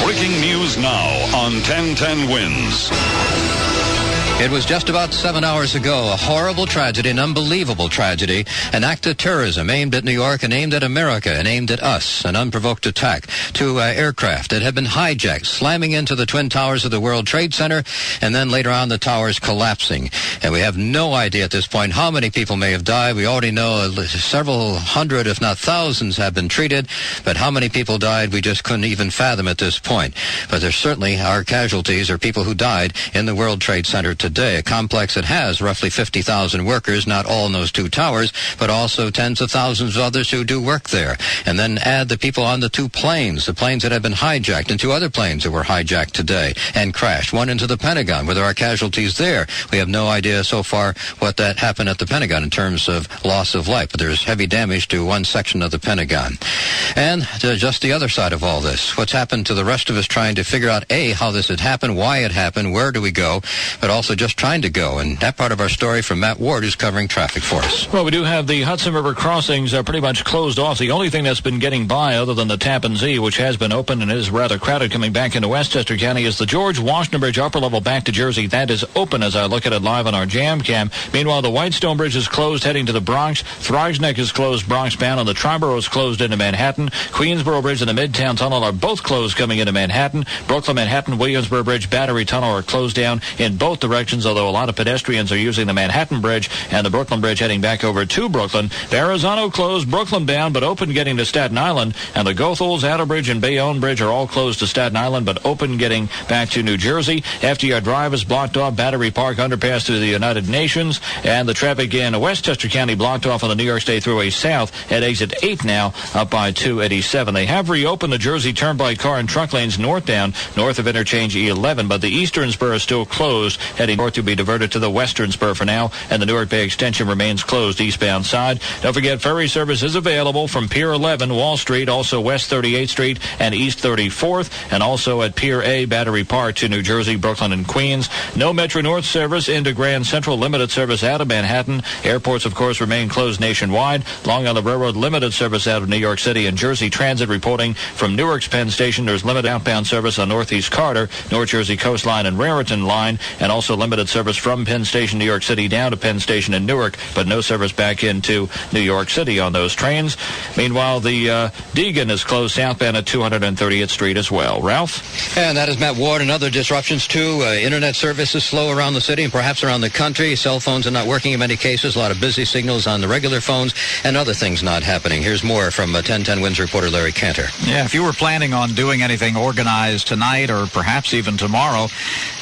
Breaking news now on 1010 Wins. It was just about 7 hours ago, a horrible tragedy, an unbelievable tragedy, an act of terrorism aimed at New York and aimed at America and aimed at us, an unprovoked attack to aircraft that had been hijacked, slamming into the Twin Towers of the World Trade Center, and then later on the towers collapsing. And we have no idea at this point how many people may have died. We already know several hundred, if not thousands, have been treated, but how many people died, we just couldn't even fathom at this point. But there certainly are casualties or people who died in the World Trade Center today, a complex that has roughly 50,000 workers, not all in those two towers, but also tens of thousands of others who do work there. And then add the people on the two planes, the planes that have been hijacked, and two other planes that were hijacked today and crashed, one into the Pentagon, where there are casualties there. We have no idea so far what that happened at the Pentagon in terms of loss of life, but there's heavy damage to one section of the Pentagon. And just the other side of all this, what's happened to the rest of us trying to figure out, A, how this had happened, why it happened, where do we go, but also just trying to go. And that part of our story from Matt Ward, who's covering traffic for us. Well, we do have the Hudson River crossings are pretty much closed off. The only thing that's been getting by, other than the Tappan Zee, which has been open and is rather crowded coming back into Westchester County, is the George Washington Bridge upper level back to Jersey. That is open as I look at it live on our Jam Cam. Meanwhile, the Whitestone Bridge is closed heading to the Bronx. Thrives Neck is closed Bronx bound, and the Triborough is closed into Manhattan. Queensboro Bridge and the Midtown Tunnel are both closed coming into Manhattan. Brooklyn, Manhattan, Williamsburg Bridge, Battery Tunnel are closed down in both directions, although a lot of pedestrians are using the Manhattan Bridge and the Brooklyn Bridge heading back over to Brooklyn. Verrazano closed Brooklyn bound, but open getting to Staten Island. And the Goethals, Outer Bridge, and Bayonne Bridge are all closed to Staten Island, but open getting back to New Jersey. FDR Drive is blocked off. Battery Park underpass to the United Nations. And the traffic in Westchester County blocked off on the New York State Thruway South at exit 8 now, up by 287. They have reopened the Jersey Turnpike car and truck lanes northbound, north of interchange E11, but the eastern spur is still closed, heading north to be diverted to the western spur for now, and the Newark Bay extension remains closed eastbound side. Don't forget, ferry service is available from Pier 11, Wall Street, also West 38th Street and East 34th, and also at Pier A, Battery Park to New Jersey, Brooklyn, and Queens. No Metro North service into Grand Central, limited service out of Manhattan. Airports, of course, remain closed nationwide. Long Island Railroad, limited service out of New York City, and Jersey Transit reporting from Newark's Penn Station. There's limited outbound service on Northeast Carter, North Jersey Coastline, and Raritan Line, and also limited service from Penn Station, New York City, down to Penn Station in Newark, but no service back into New York City on those trains. Meanwhile, the Deegan is closed southbound at 230th Street as well. Ralph? And that is Matt Ward. And other disruptions, too. Internet service is slow around the city and perhaps around the country. Cell phones are not working in many cases. A lot of busy signals on the regular phones and other things not happening. Here's more from 1010 Wins reporter Larry Cantor. Yeah, if you were planning on doing anything organized tonight or perhaps even tomorrow,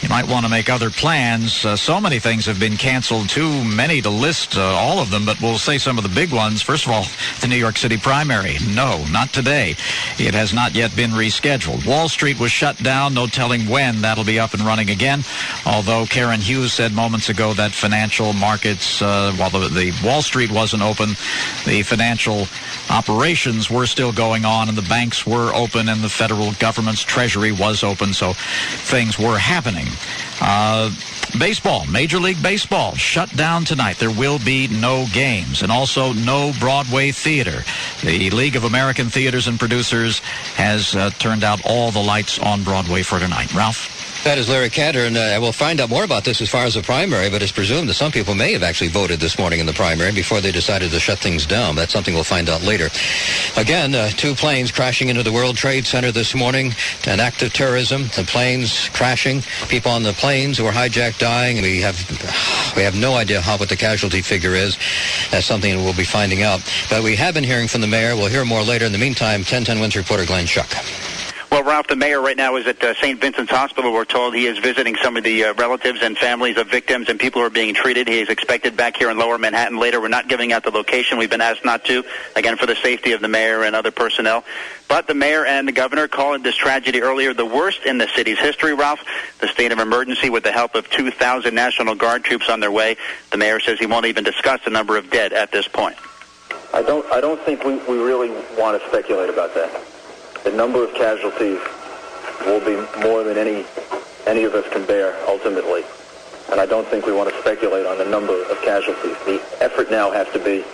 you might want to make other plans. So many things have been canceled, too many to list all of them, but we'll say some of the big ones. First of all, the New York City primary. No, not today. It has not yet been rescheduled. Wall Street was shut down. No telling when that'll be up and running again, although Karen Hughes said moments ago that financial markets, while the Wall Street wasn't open, the financial operations were still going on, and the banks were open, and the federal government's treasury was open, so things were happening. Baseball, Major League Baseball, shut down tonight. There will be no games, and also no Broadway theater. The League of American Theaters and Producers has turned out all the lights on Broadway for tonight. Ralph? That is Larry Cantor, and we'll find out more about this as far as the primary, but it's presumed that some people may have actually voted this morning in the primary before they decided to shut things down. That's something we'll find out later. Again, two planes crashing into the World Trade Center this morning, an act of terrorism, the planes crashing, people on the planes who were hijacked dying. We have no idea what the casualty figure is. That's something we'll be finding out. But we have been hearing from the mayor. We'll hear more later. In the meantime, 1010 Wins reporter Glenn Schuck. Well, Ralph, the mayor right now is at St. Vincent's Hospital. We're told he is visiting some of the relatives and families of victims and people who are being treated. He is expected back here in Lower Manhattan later. We're not giving out the location. We've been asked not to, again, for the safety of the mayor and other personnel. But the mayor and the governor called this tragedy earlier the worst in the city's history, Ralph. The state of emergency with the help of 2,000 National Guard troops on their way. The mayor says he won't even discuss the number of dead at this point. I don't think we really want to speculate about that. The number of casualties will be more than any of us can bear ultimately. And I don't think we want to speculate on the number of casualties. The effort now has to be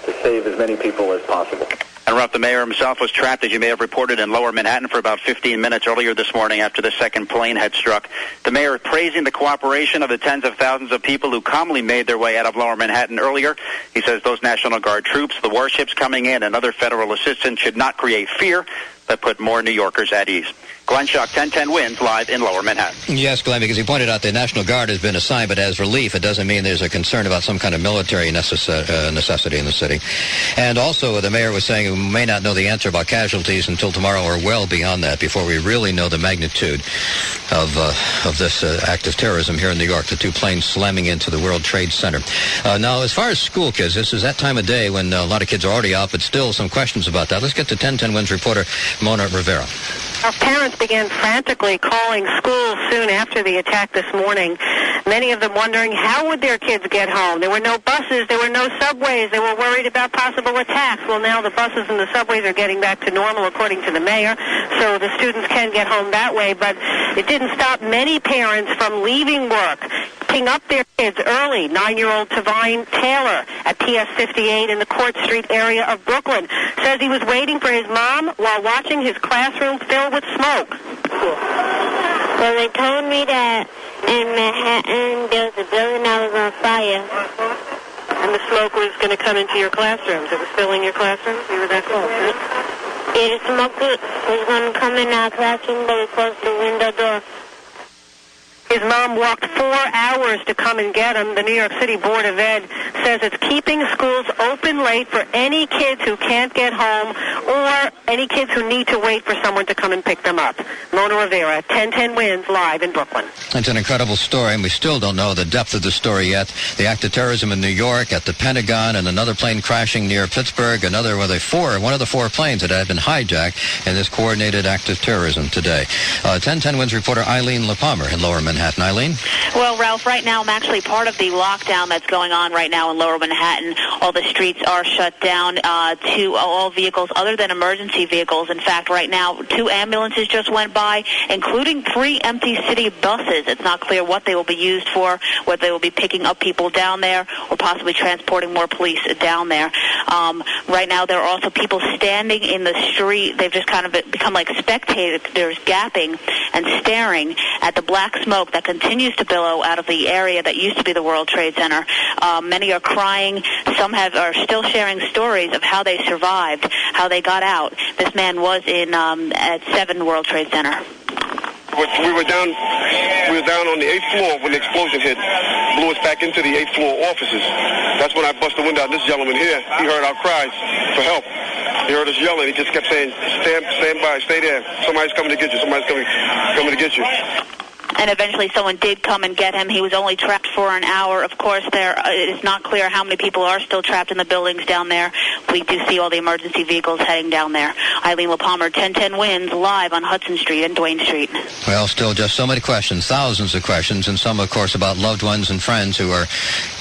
to save as many people as possible. And Ruff, the mayor himself was trapped, as you may have reported, in Lower Manhattan for about 15 minutes earlier this morning after the second plane had struck. The mayor praising the cooperation of the tens of thousands of people who calmly made their way out of Lower Manhattan earlier. He says those National Guard troops, the warships coming in, and other federal assistance should not create fear, but put more New Yorkers at ease. Glenn Schuck, 1010 Wins, live in Lower Manhattan. Yes, Glenn, because he pointed out the National Guard has been assigned, but as relief, it doesn't mean there's a concern about some kind of military necessity in the city. And also, the mayor was saying we may not know the answer about casualties until tomorrow or well beyond that, before we really know the magnitude of this act of terrorism here in New York, the two planes slamming into the World Trade Center. Now, as far as school kids, this is that time of day when a lot of kids are already out, but still some questions about that. Let's get to 1010 Wins reporter Mona Rivera. Our parents began frantically calling schools soon after the attack this morning, many of them wondering how would their kids get home. There were no buses, there were no subways, they were worried about possible attacks. Well, now the buses and the subways are getting back to normal, according to the mayor, so the students can get home that way, but it didn't stop many parents from leaving work, picking up their kids early. 9-year-old Tavine Taylor at PS 58 in the Court Street area of Brooklyn says he was waiting for his mom while watching his classroom filled with smoke. Well, they told me that in Manhattan there was a building that was on fire. And the smoke was going to come into your classrooms. It was filling your classrooms? You were that close? Yeah, the smoke was going to come in our classroom, but we closed the window door. His mom walked 4 hours to come and get him. The New York City Board of Ed says it's keeping schools open late for any kids who can't get home or any kids who need to wait for someone to come and pick them up. Mona Rivera, 1010 Wins, live in Brooklyn. It's an incredible story, and we still don't know the depth of the story yet. The act of terrorism in New York, at the Pentagon, and another plane crashing near Pittsburgh, one of the four planes that had been hijacked in this coordinated act of terrorism today. 1010 Wins reporter Eileen LaPalmer in Lower Manhattan. Eileen? Well, Ralph, right now I'm actually part of the lockdown that's going on right now in Lower Manhattan. All the streets are shut down to all vehicles other than emergency vehicles. In fact, right now 2 ambulances just went by, including 3 empty city buses. It's not clear what they will be used for, whether they will be picking up people down there or possibly transporting more police down there. Right now there are also people standing in the street. They've just kind of become like spectators, gapping and staring at the black smoke that continues to billow out of the area that used to be the World Trade Center. Many are crying. Some are still sharing stories of how they survived, how they got out. This man was in at 7 World Trade Center. We were down on the 8th floor when the explosion hit, blew us back into the 8th floor offices. That's when I bust the window out. This gentleman here, he heard our cries for help. He heard us yelling. He just kept saying, stand by, stay there. Somebody's coming to get you. Somebody's coming to get you. And eventually someone did come and get him. He was only trapped for an hour. Of course, it is not clear how many people are still trapped in the buildings down there. We do see all the emergency vehicles heading down there. Eileen LaPalmer, 1010 Wins, live on Hudson Street and Duane Street. Well, still just so many questions, thousands of questions, and some, of course, about loved ones and friends who are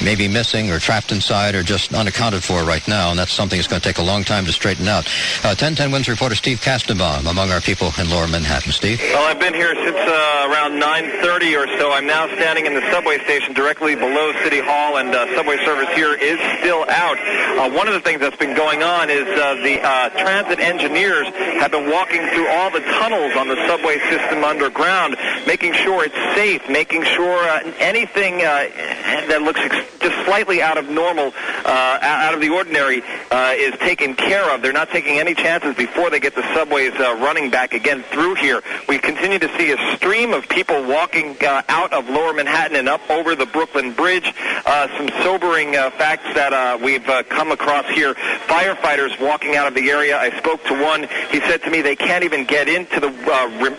maybe missing or trapped inside or just unaccounted for right now, and that's something that's going to take a long time to straighten out. 1010 Wins reporter Steve Kastenbaum among our people in Lower Manhattan. Steve? Well, I've been here since around 9:30 or so. I'm now standing in the subway station directly below City Hall, and subway service here is still out. One of the things that's been going on is the transit engineers have been walking through all the tunnels on the subway system underground, making sure it's safe, making sure anything that looks just slightly out of normal, out of the ordinary, is taken care of. They're not taking any chances before they get the subways running back again through here. We continue to see a stream of people walking out of Lower Manhattan and up over the Brooklyn Bridge. Some sobering facts that we've come across here. Firefighters walking out of the area. I spoke to one. He said to me they can't even get into the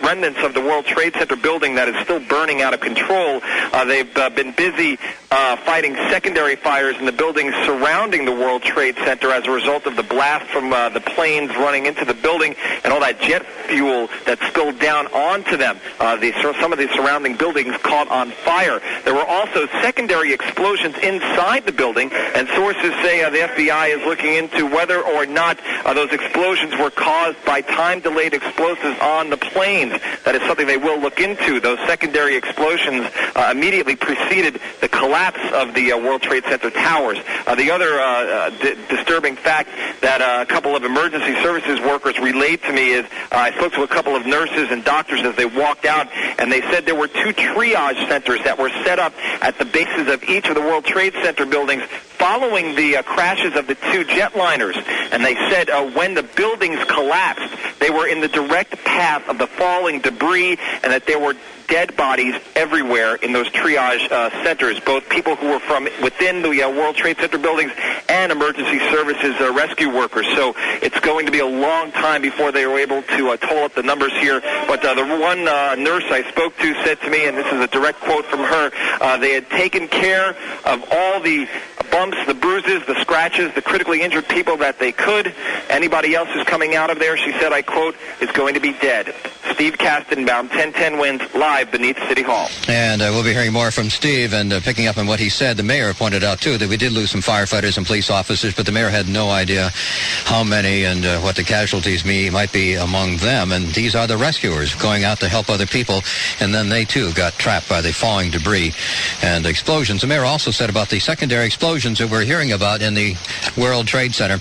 remnants of the World Trade Center building that is still burning out of control. They've been busy fighting secondary fires in the buildings surrounding the World Trade Center as a result of the blast from the planes running into the building and all that jet fuel that spilled down onto them. Some of the surrounding buildings caught on fire. There were also secondary explosions inside the building, and sources say the FBI is looking into whether or not those explosions were caused by time-delayed explosives on the planes. That is something they will look into. Those secondary explosions immediately preceded the collapse collapse of the World Trade Center towers. The other disturbing fact that a couple of emergency services workers relayed to me is I spoke to a couple of nurses and doctors as they walked out, and they said there were 2 triage centers that were set up at the bases of each of the World Trade Center buildings following the crashes of the 2 jetliners. And they said when the buildings collapsed, they were in the direct path of the falling debris, and that there were dead bodies everywhere in those triage centers, both people who were from within the World Trade Center buildings and emergency services rescue workers. So it's going to be a long time before they were able to toll up the numbers here. But the one nurse I spoke to said to me, and this is a direct quote from her, they had taken care of all the bumps, the bruises, the scratches, the critically injured people that they could. Anybody else who's coming out of there, she said, I quote, is going to be dead. Steve Kastenbaum, 1010 Wins, live beneath City Hall. And we'll be hearing more from Steve, and picking up on what he said, the mayor pointed out, too, that we did lose some firefighters and police officers, but the mayor had no idea how many and what the casualties might be among them. And these are the rescuers going out to help other people, and then they, too, got trapped by the falling debris and explosions. The mayor also said about the secondary explosions that we're hearing about in the World Trade Center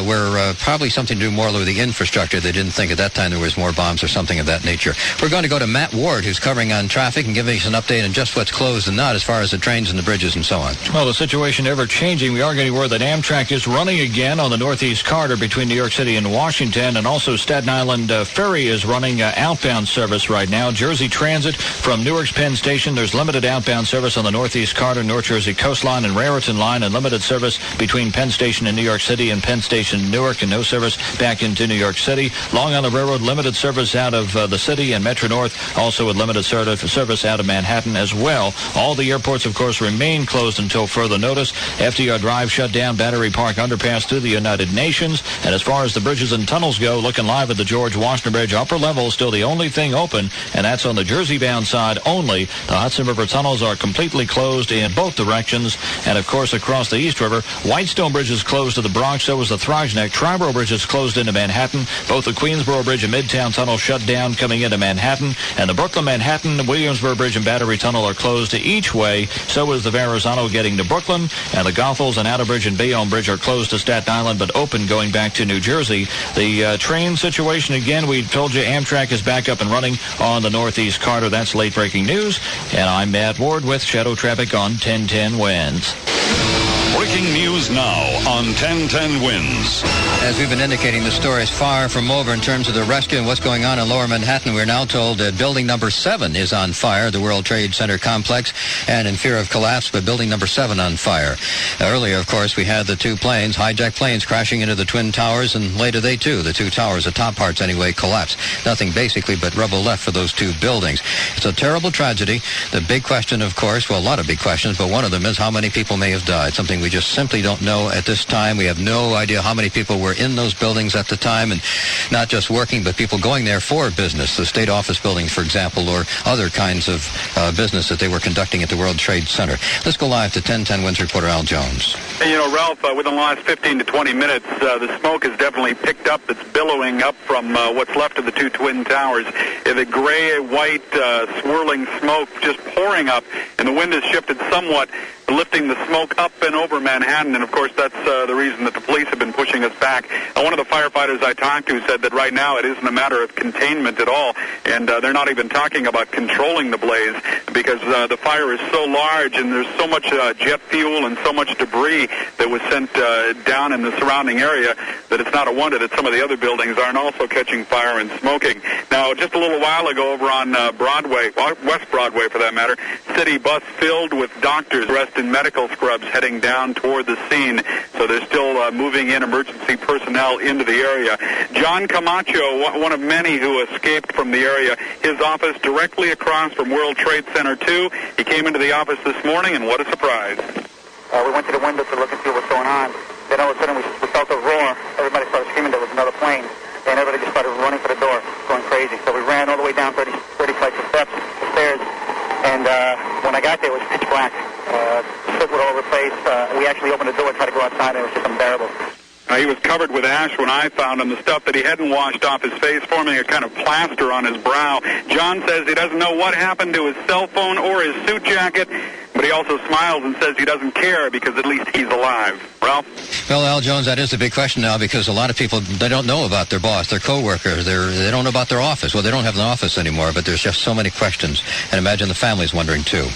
were probably something to do more with the infrastructure. They didn't think at that time there was more bombs or something of that nature. We're going to go to Matt Ward, who's covering on traffic and giving us an update on just what's closed and not as far as the trains and the bridges and so on. Well, the situation ever-changing. We are getting word that Amtrak is running again on the Northeast Corridor between New York City and Washington, and also Staten Island Ferry is running outbound service right now. Jersey Transit from Newark's Penn Station, there's limited outbound service on the Northeast Corridor, North Jersey Coastline and Raritan Line, and limited service between Penn Station and New York City and Penn Station Newark, and no service back into New York City. Long Island Railroad, limited service out of the city, and Metro North also with limited service out of Manhattan as well. All the airports, of course, remain closed until further notice. FDR Drive shut down, Battery Park underpass through the United Nations. And as far as the bridges and tunnels go, looking live at the George Washington Bridge, upper level still the only thing open, and that's on the Jersey-bound side only. The Hudson River tunnels are completely closed in both directions. And, of course, across the East River, Whitestone Bridge is closed to the Bronx, so is the Throgs Neck. Triborough Bridge is closed into Manhattan. Both the Queensboro Bridge and Midtown Tunnel shut down coming into Manhattan. And the Brooklyn-Manhattan, Williamsburg Bridge and Battery Tunnel are closed to each way. So is the Verrazano getting to Brooklyn. And the Goethals and Outer Bridge and Bayonne Bridge are closed to Staten Island, but open going back to New Jersey. The train situation, again, we told you Amtrak is back up and running on the Northeast Corridor. That's late-breaking news. And I'm Matt Ward with Shadow Traffic on 1010 Wins. Breaking news now on 1010 Wins. As we've been indicating, the story is far from over in terms of the rescue and what's going on in Lower Manhattan. We're now told that building number 7 is on fire, the World Trade Center complex, and in fear of collapse, but building number 7 on fire. Earlier, of course, we had the 2 planes, hijacked planes, crashing into the Twin Towers, and later they too, the 2 towers, the top parts anyway, collapsed. Nothing basically but rubble left for those 2 buildings. It's a terrible tragedy. The big question, of course, well, a lot of big questions, but one of them is how many people may have died, something we just simply don't know at this time. We have no idea how many people were in those buildings at the time, and not just working, but people going there for business, the state office buildings, for example, or other kinds of business that they were conducting at the World Trade Center. Let's go live to 1010 Wins reporter Al Jones. Hey, you know, Ralph, within the last 15 to 20 minutes, the smoke has definitely picked up. It's billowing up from what's left of the 2 Twin Towers. The gray, white, swirling smoke just pouring up, and the wind has shifted somewhat, lifting the smoke up and over Manhattan, and of course that's the reason that the police have been pushing us back. One of the firefighters I talked to said that right now it isn't a matter of containment at all, and they're not even talking about controlling the blaze, because the fire is so large and there's so much jet fuel and so much debris that was sent down in the surrounding area that it's not a wonder that some of the other buildings aren't also catching fire and smoking. Now, just a little while ago over on Broadway, West Broadway for that matter, city bus filled with doctors dressed in medical scrubs heading down toward the scene. So they're still moving in emergency personnel into the area. John Camacho, one of many who escaped from the area, his office directly across from World Trade Center 2. He came into the office this morning, and what a surprise. We went to the window to look and see what's going on. Then all of a sudden we felt a roar. Everybody started screaming there was another plane. And everybody just started running for the door, going crazy. So we ran all the way down 30 flights of steps, the stairs. And when I got there, it was pitch black. Soot was all over the place. We actually opened the door and tried to go outside, and it was just unbearable. He was covered with ash when I found him, the stuff that he hadn't washed off his face, forming a kind of plaster on his brow. John says he doesn't know what happened to his cell phone or his suit jacket, but but he also smiles and says he doesn't care because at least he's alive. Ralph? Well, Al Jones, that is the big question now because a lot of people, they don't know about their boss, their coworker. They don't know about their office. Well, they don't have an office anymore, but there's just so many questions. And imagine the family's wondering, too.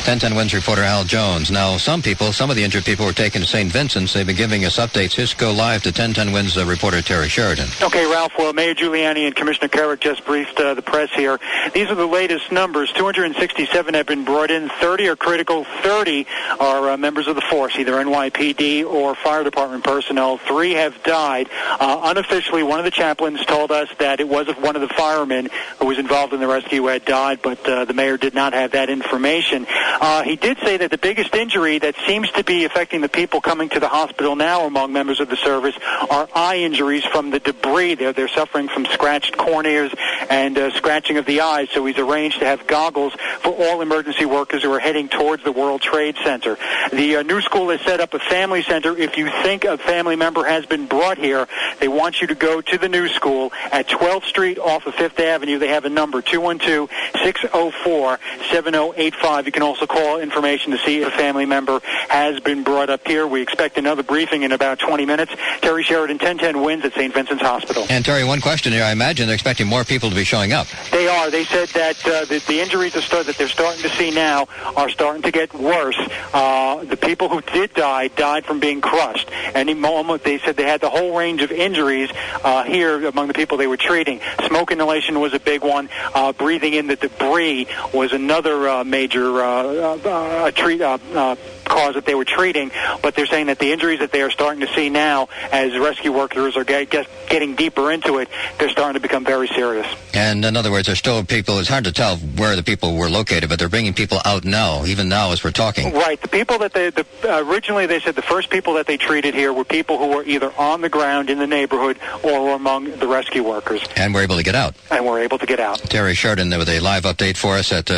1010 Wins reporter Al Jones. Now, some of the injured people were taken to St. Vincent's. They've been giving us updates. Let's go live to 1010 Wins reporter Terry Sheridan. Okay, Ralph. Well, Mayor Giuliani and Commissioner Carrick just briefed the press here. These are the latest numbers. 267 have been brought in. 30 are critical. 30 are members of the force, either NYPD or fire department personnel. 3 have died. Unofficially, one of the chaplains told us that it was one of the firemen who was involved in the rescue who had died, but the mayor did not have that information. He did say that the biggest injury that seems to be affecting the people coming to the hospital now among members of the service are eye injuries from the debris. They're suffering from scratched corneas and scratching of the eyes, so he's arranged to have goggles for all emergency workers who are heading towards the World Trade Center. The new school has set up a family center. If you think a family member has been brought here, they want you to go to the new school at 12th Street off of 5th Avenue. They have a number, 212-604-7085. You can also call information to see if a family member has been brought up here. We expect another briefing in about 20 minutes. Terry Sheridan, 1010 Wins at St. Vincent's Hospital. And Terry, one question here. I imagine they're expecting more people to be showing up. They are. They said that the injuries that they're starting to see now are starting to get worse. The people who did died from being crushed. Any moment, they said they had the whole range of injuries here among the people they were treating. Smoke inhalation was a big one. Breathing in the debris was another major cause that they were treating, but they're saying that the injuries that they are starting to see now as rescue workers are getting deeper into it, they're starting to become very serious. And in other words, there's still people, it's hard to tell where the people were located, but they're bringing people out now, even now as we're talking. Right. The people that originally they said the first people that they treated here were people who were either on the ground in the neighborhood or were among the rescue workers. And were able to get out. Terry Sheridan with a live update for us at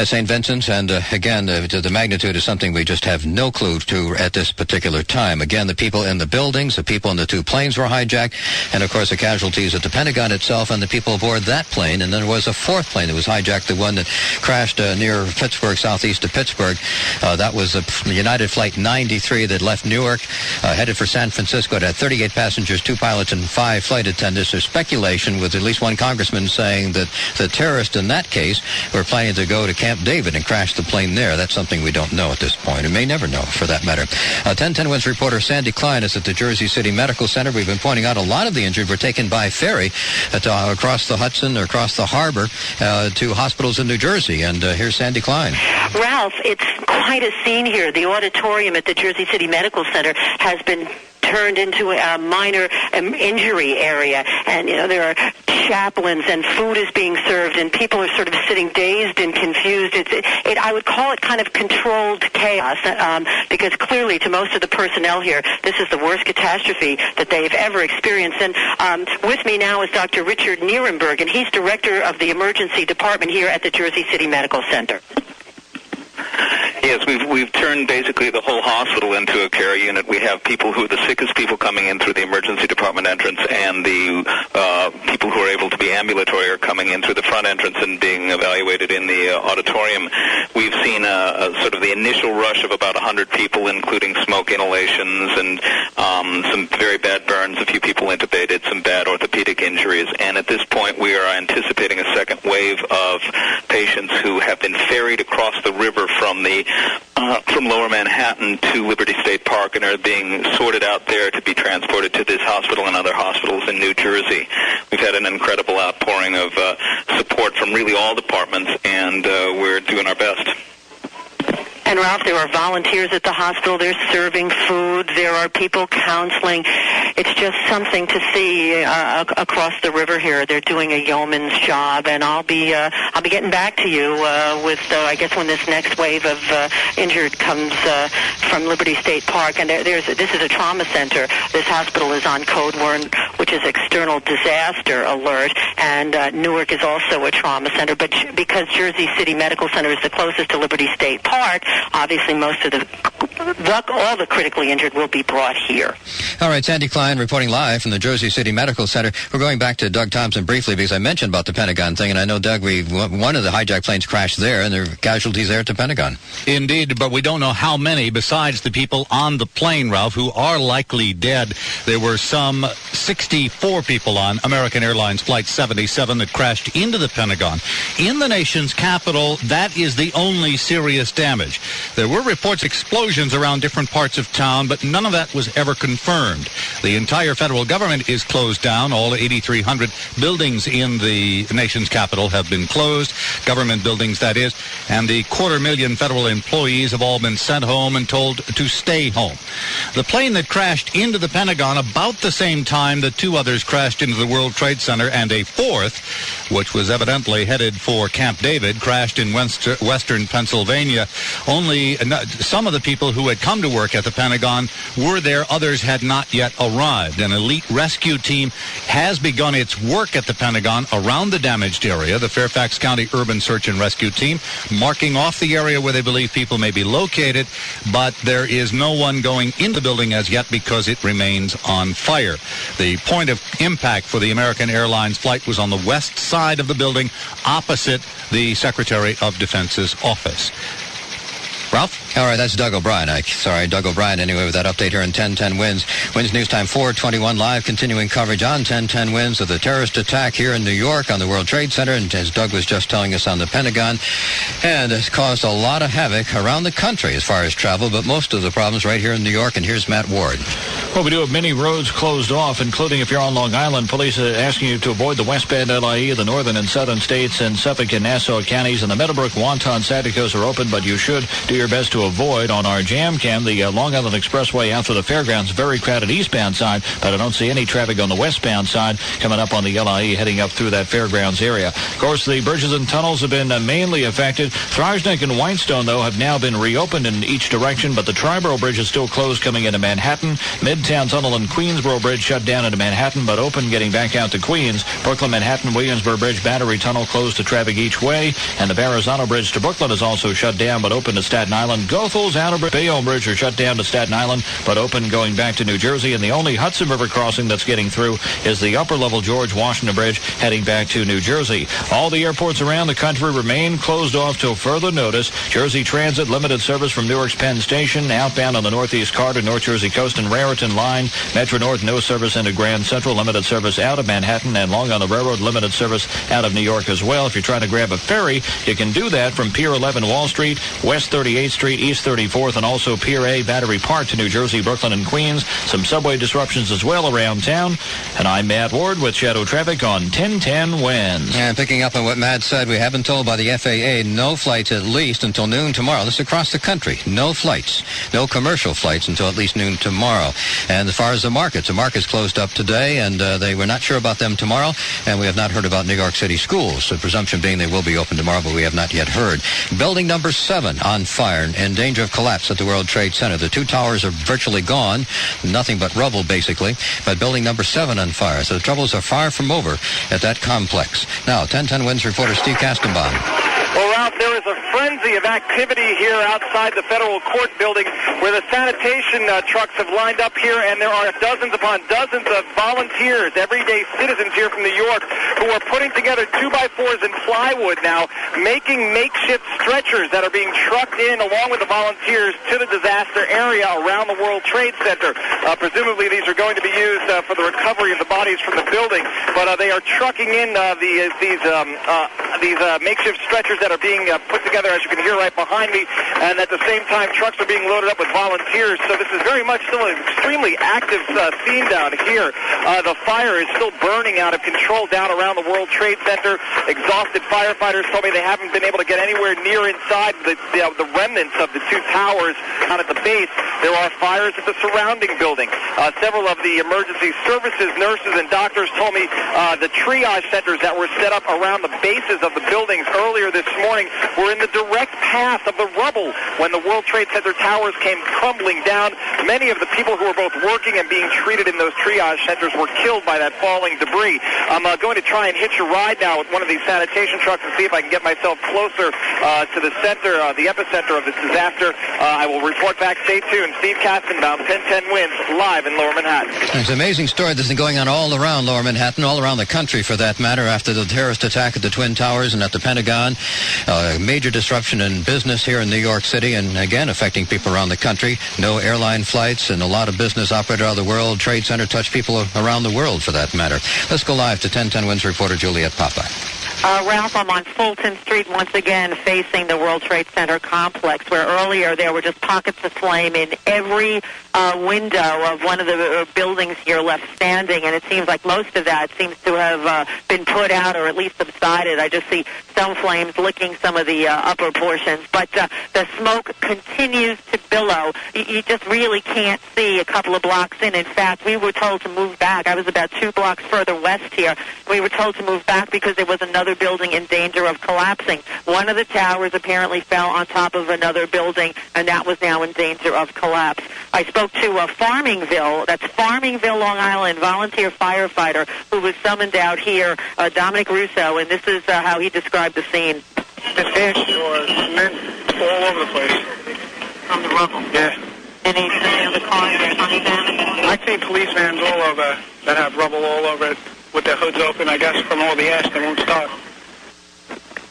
St. Vincent's, and again, the magnitude is something we just have no clue to at this particular time. Again, the people in the buildings, the people in the 2 planes were hijacked, and of course the casualties at the Pentagon itself and the people aboard that plane. And then there was a 4th plane that was hijacked, the one that crashed near Pittsburgh, southeast of Pittsburgh. That was the United Flight 93 that left Newark, headed for San Francisco. It had 38 passengers, 2 pilots, and 5 flight attendants. There's speculation with at least one congressman saying that the terrorists in that case were planning to go to Camp David and crash the plane there. That's something we don't know at this point, and may never know for that matter. 1010 Wins reporter Sandy Klein is at the Jersey City Medical Center. We've been pointing out a lot of the injured were taken by ferry across the Hudson or across the harbor to hospitals in New Jersey. And here's Sandy Klein. Ralph, it's quite a scene here. The auditorium at the Jersey City Medical Center has been turned into a minor injury area, and there are chaplains and food is being served and people are sort of sitting dazed and confused. I would call it kind of controlled chaos because clearly to most of the personnel here this is the worst catastrophe that they've ever experienced. And with me now is Dr. Richard Nierenberg, and he's director of the emergency department here at the Jersey City Medical Center. Yes, we've turned basically the whole hospital into a care unit. We have people who are the sickest people coming in through the emergency department entrance, and the people who are able to be ambulatory are coming in through the front entrance and being evaluated in the auditorium. We've seen sort of the initial rush of about 100 people, including smoke inhalations and some very bad burns, a few people intubated, some bad orthopedic injuries, and at this point we are anticipating a second wave of patients who have been ferried across the river from Lower Manhattan to Liberty State Park and are being sorted out there to be transported to this hospital and other hospitals in New Jersey. We've had an incredible outpouring of support from really all departments, and we're doing our best. And Ralph, there are volunteers at the hospital. They're serving food. There are people counseling. It's just something to see across the river here. They're doing a yeoman's job, and I'll be getting back to you with I guess when this next wave of injured comes from Liberty State Park. And this is a trauma center. This hospital is on code word, which is external disaster alert, and Newark is also a trauma center. But because Jersey City Medical Center is the closest to Liberty State Park, obviously most of all the critically injured will will be brought here. All right, Sandy Klein reporting live from the Jersey City Medical Center. We're going back to Doug Thompson briefly because I mentioned about the Pentagon thing, and I know, Doug, one of the hijacked planes crashed there, and there are casualties there at the Pentagon. Indeed, but we don't know how many besides the people on the plane, Ralph, who are likely dead. There were some 64 people on American Airlines Flight 77 that crashed into the Pentagon. In the nation's capital, that is the only serious damage. There were reports of explosions around different parts of town, but none of that was ever confirmed. The entire federal government is closed down. All 8,300 buildings in the nation's capital have been closed, government buildings, that is, and the 250,000 federal employees have all been sent home and told to stay home. The plane that crashed into the Pentagon about the same time that two others crashed into the World Trade Center, and a fourth, which was evidently headed for Camp David, crashed in western Pennsylvania. Only some of the people who had come to work at the Pentagon were there. Others had not yet arrived. An elite rescue team has begun its work at the Pentagon around the damaged area. The Fairfax County Urban Search and Rescue Team marking off the area where they believe people may be located, but there is no one going in the building as yet because it remains on fire. The point of impact for the American Airlines flight was on the west side of the building, opposite the Secretary of Defense's office. Ralph? All right, that's Doug O'Brien. Doug O'Brien, anyway, with that update here on 1010 Wins. Wins News Time 421 live, continuing coverage on 1010 Wins of the terrorist attack here in New York on the World Trade Center, and as Doug was just telling us, on the Pentagon. And it's caused a lot of havoc around the country as far as travel, but most of the problems right here in New York, and here's Matt Ward. Well, we do have many roads closed off, including if you're on Long Island. Police are asking you to avoid the westbound LIE, the northern and southern states, and Suffolk and Nassau counties, and the Meadowbrook, Wonton, Santa Coast are open, but you should do your best to avoid on our jam cam the Long Island Expressway after the fairgrounds, very crowded eastbound side, but I don't see any traffic on the westbound side coming up on the LIE heading up through that fairgrounds area. Of course, the bridges and tunnels have been mainly affected. Thrarsneck and Whitestone, though, have now been reopened in each direction, but the Triborough Bridge is still closed coming into Manhattan. Midtown Tunnel and Queensboro Bridge shut down into Manhattan, but open getting back out to Queens. Brooklyn, Manhattan, Williamsburg Bridge, Battery Tunnel closed to traffic each way, and the Verrazano Bridge to Brooklyn is also shut down, but open to Staten Island. Gothel's Outer Bridge, Bayonne Bridge are shut down to Staten Island, but open going back to New Jersey, and the only Hudson River crossing that's getting through is the upper-level George Washington Bridge heading back to New Jersey. All the airports around the country remain closed off till further notice. Jersey Transit, limited service from Newark's Penn Station, outbound on the Northeast Corridor, North Jersey Coast and Raritan Line. Metro North, no service into Grand Central, limited service out of Manhattan, and Long Island Railroad, limited service out of New York as well. If you're trying to grab a ferry, you can do that from Pier 11 Wall Street, West 38th Street, East 34th, and also Pier A, Battery Park to New Jersey, Brooklyn, and Queens. Some subway disruptions as well around town. And I'm Matt Ward with Shadow Traffic on 1010 Wins. And picking up on what Matt said, we have been told by the FAA no flights at least until noon tomorrow. This is across the country. No flights. No commercial flights until at least noon tomorrow. And as far as the markets closed up today, and they were not sure about them tomorrow, and we have not heard about New York City schools. The presumption being they will be open tomorrow, but we have not yet heard. Building number 7 on fire and in danger of collapse at the World Trade Center. The 2 towers are virtually gone, nothing but rubble basically, but building number 7 on fire. So the troubles are far from over at that complex. Now, 1010 Wins reporter Steve Kastenbaum. Well, Ralph, there is a frenzy of activity here outside the federal court building where the sanitation trucks have lined up here, and there are dozens upon dozens of volunteers, everyday citizens here from New York, who are putting together 2x4s and plywood now, making makeshift stretchers that are being trucked in along with the volunteers to the disaster area around the World Trade Center. Presumably these are going to be used for the recovery of the bodies from the building, but they are trucking in these makeshift stretchers that are being put together, as you can hear right behind me, and at the same time trucks are being loaded up with volunteers. So this is very much still an extremely active scene down here. The fire is still burning out of control down around the World Trade Center. Exhausted firefighters told me they haven't been able to get anywhere near inside the remnants of the 2 towers out at the base. There are fires at the surrounding building. Several of the emergency services, nurses, and doctors told me the triage centers that were set up around the bases of the buildings earlier this morning were in the direct direct path of the rubble when the World Trade Center towers came crumbling down. Many of the people who were both working and being treated in those triage centers were killed by that falling debris. I'm going to try and hitch a ride now with one of these sanitation trucks and see if I can get myself closer to the center, the epicenter of this disaster. I will report back. Stay tuned. Steve Kastenbaum, 1010 Wins, live in Lower Manhattan. It's an amazing story that's been going on all around Lower Manhattan, all around the country for that matter, after the terrorist attack at the Twin Towers and at the Pentagon. Major disruption in business here in New York City, and again affecting people around the country. No airline flights and a lot of business operated out of the World Trade Center touched people around the world for that matter. Let's go live to 1010 Wins reporter Juliet Papa. Ralph, I'm on Fulton Street once again facing the World Trade Center complex, where earlier there were just pockets of flame in every window of one of the buildings here left standing, and it seems like most of that seems to have been put out or at least subsided. I just see some flames licking some of the upper portions, but the smoke continues to billow. You just really can't see a couple of blocks in. In fact, we were told to move back. I was about 2 blocks further west here. We were told to move back because there was another building in danger of collapsing. One of the towers apparently fell on top of another building, and that was now in danger of collapse. I spoke to Farmingville, that's Farmingville, Long Island, volunteer firefighter who was summoned out here, Dominic Russo, and this is how he described the scene. There's ash or cement all over the place. From the rubble? Yeah. Any other cars or any damage? I've seen police vans all over that have rubble all over it with their hoods open, I guess, from all the ash that won't stop.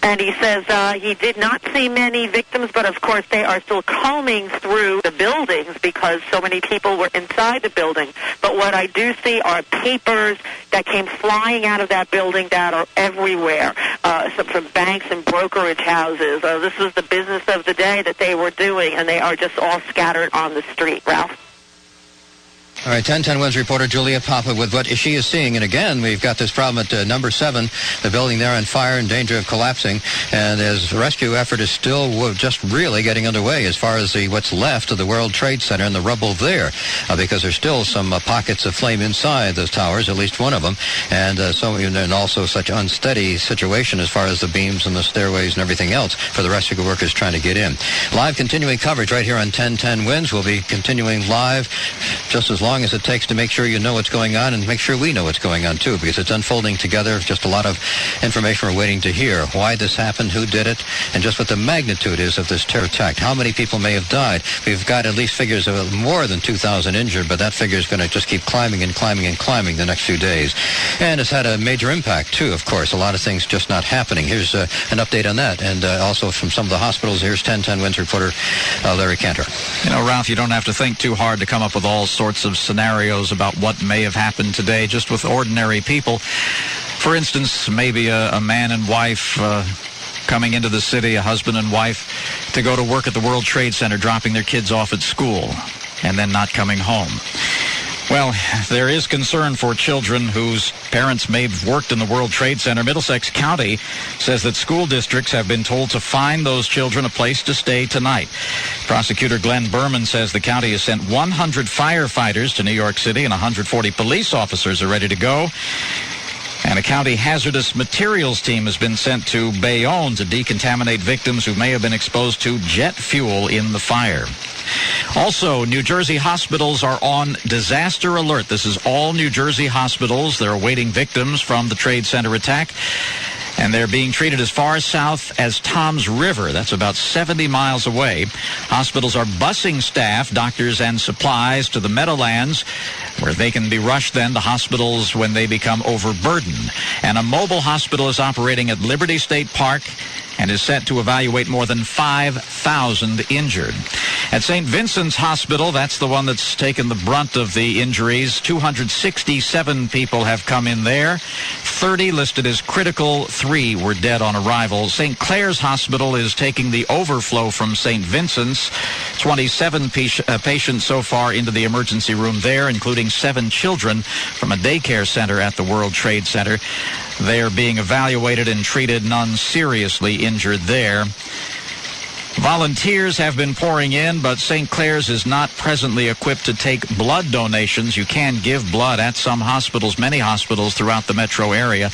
And he says he did not see many victims, but of course they are still combing through the buildings because so many people were inside the building. But what I do see are papers that came flying out of that building that are everywhere, some from banks and brokerage houses. This was the business of the day that they were doing, and they are just all scattered on the street. Ralph? All right, 1010 Wins reporter Julia Papa with what she is seeing. And again, we've got this problem at number 7, the building there on fire in danger of collapsing. And as the rescue effort is still just really getting underway as far as what's left of the World Trade Center and the rubble there, because there's still some pockets of flame inside those towers, at least one of them. And and also such unsteady situation as far as the beams and the stairways and everything else for the rescue workers trying to get in. Live continuing coverage right here on 1010 Wins. We'll be continuing live just as long as it takes to make sure you know what's going on and make sure we know what's going on too, because it's unfolding together. Just a lot of information we're waiting to hear. Why this happened, who did it, and just what the magnitude is of this terror attack. How many people may have died. We've got at least figures of more than 2,000 injured, but that figure is going to just keep climbing and climbing and climbing the next few days. And it's had a major impact too, of course. A lot of things just not happening. Here's an update on that, and also from some of the hospitals. Here's 1010 Wins reporter Larry Cantor. You know, Ralph, you don't have to think too hard to come up with all sorts of scenarios about what may have happened today just with ordinary people. For instance, maybe a man and wife coming into the city, a husband and wife, to go to work at the World Trade Center, dropping their kids off at school, and then not coming home. Well, there is concern for children whose parents may have worked in the World Trade Center. Middlesex County says that school districts have been told to find those children a place to stay tonight. Prosecutor Glenn Berman says the county has sent 100 firefighters to New York City and 140 police officers are ready to go. And a county hazardous materials team has been sent to Bayonne to decontaminate victims who may have been exposed to jet fuel in the fire. Also, New Jersey hospitals are on disaster alert. This is all New Jersey hospitals. They're awaiting victims from the Trade Center attack. And they're being treated as far south as Toms River. That's about 70 miles away. Hospitals are busing staff, doctors, and supplies to the Meadowlands, where they can be rushed then to hospitals when they become overburdened. And a mobile hospital is operating at Liberty State Park and is set to evaluate more than 5,000 injured. At St. Vincent's Hospital, that's the one that's taken the brunt of the injuries. 267 people have come in there. 30 listed as critical. 3 were dead on arrival. St. Clair's Hospital is taking the overflow from St. Vincent's. 27 patients so far into the emergency room there, including 7 children from a daycare center at the World Trade Center. They are being evaluated and treated, none seriously injured there. Volunteers have been pouring in, but St. Clair's is not presently equipped to take blood donations. You can give blood at some hospitals, many hospitals throughout the metro area.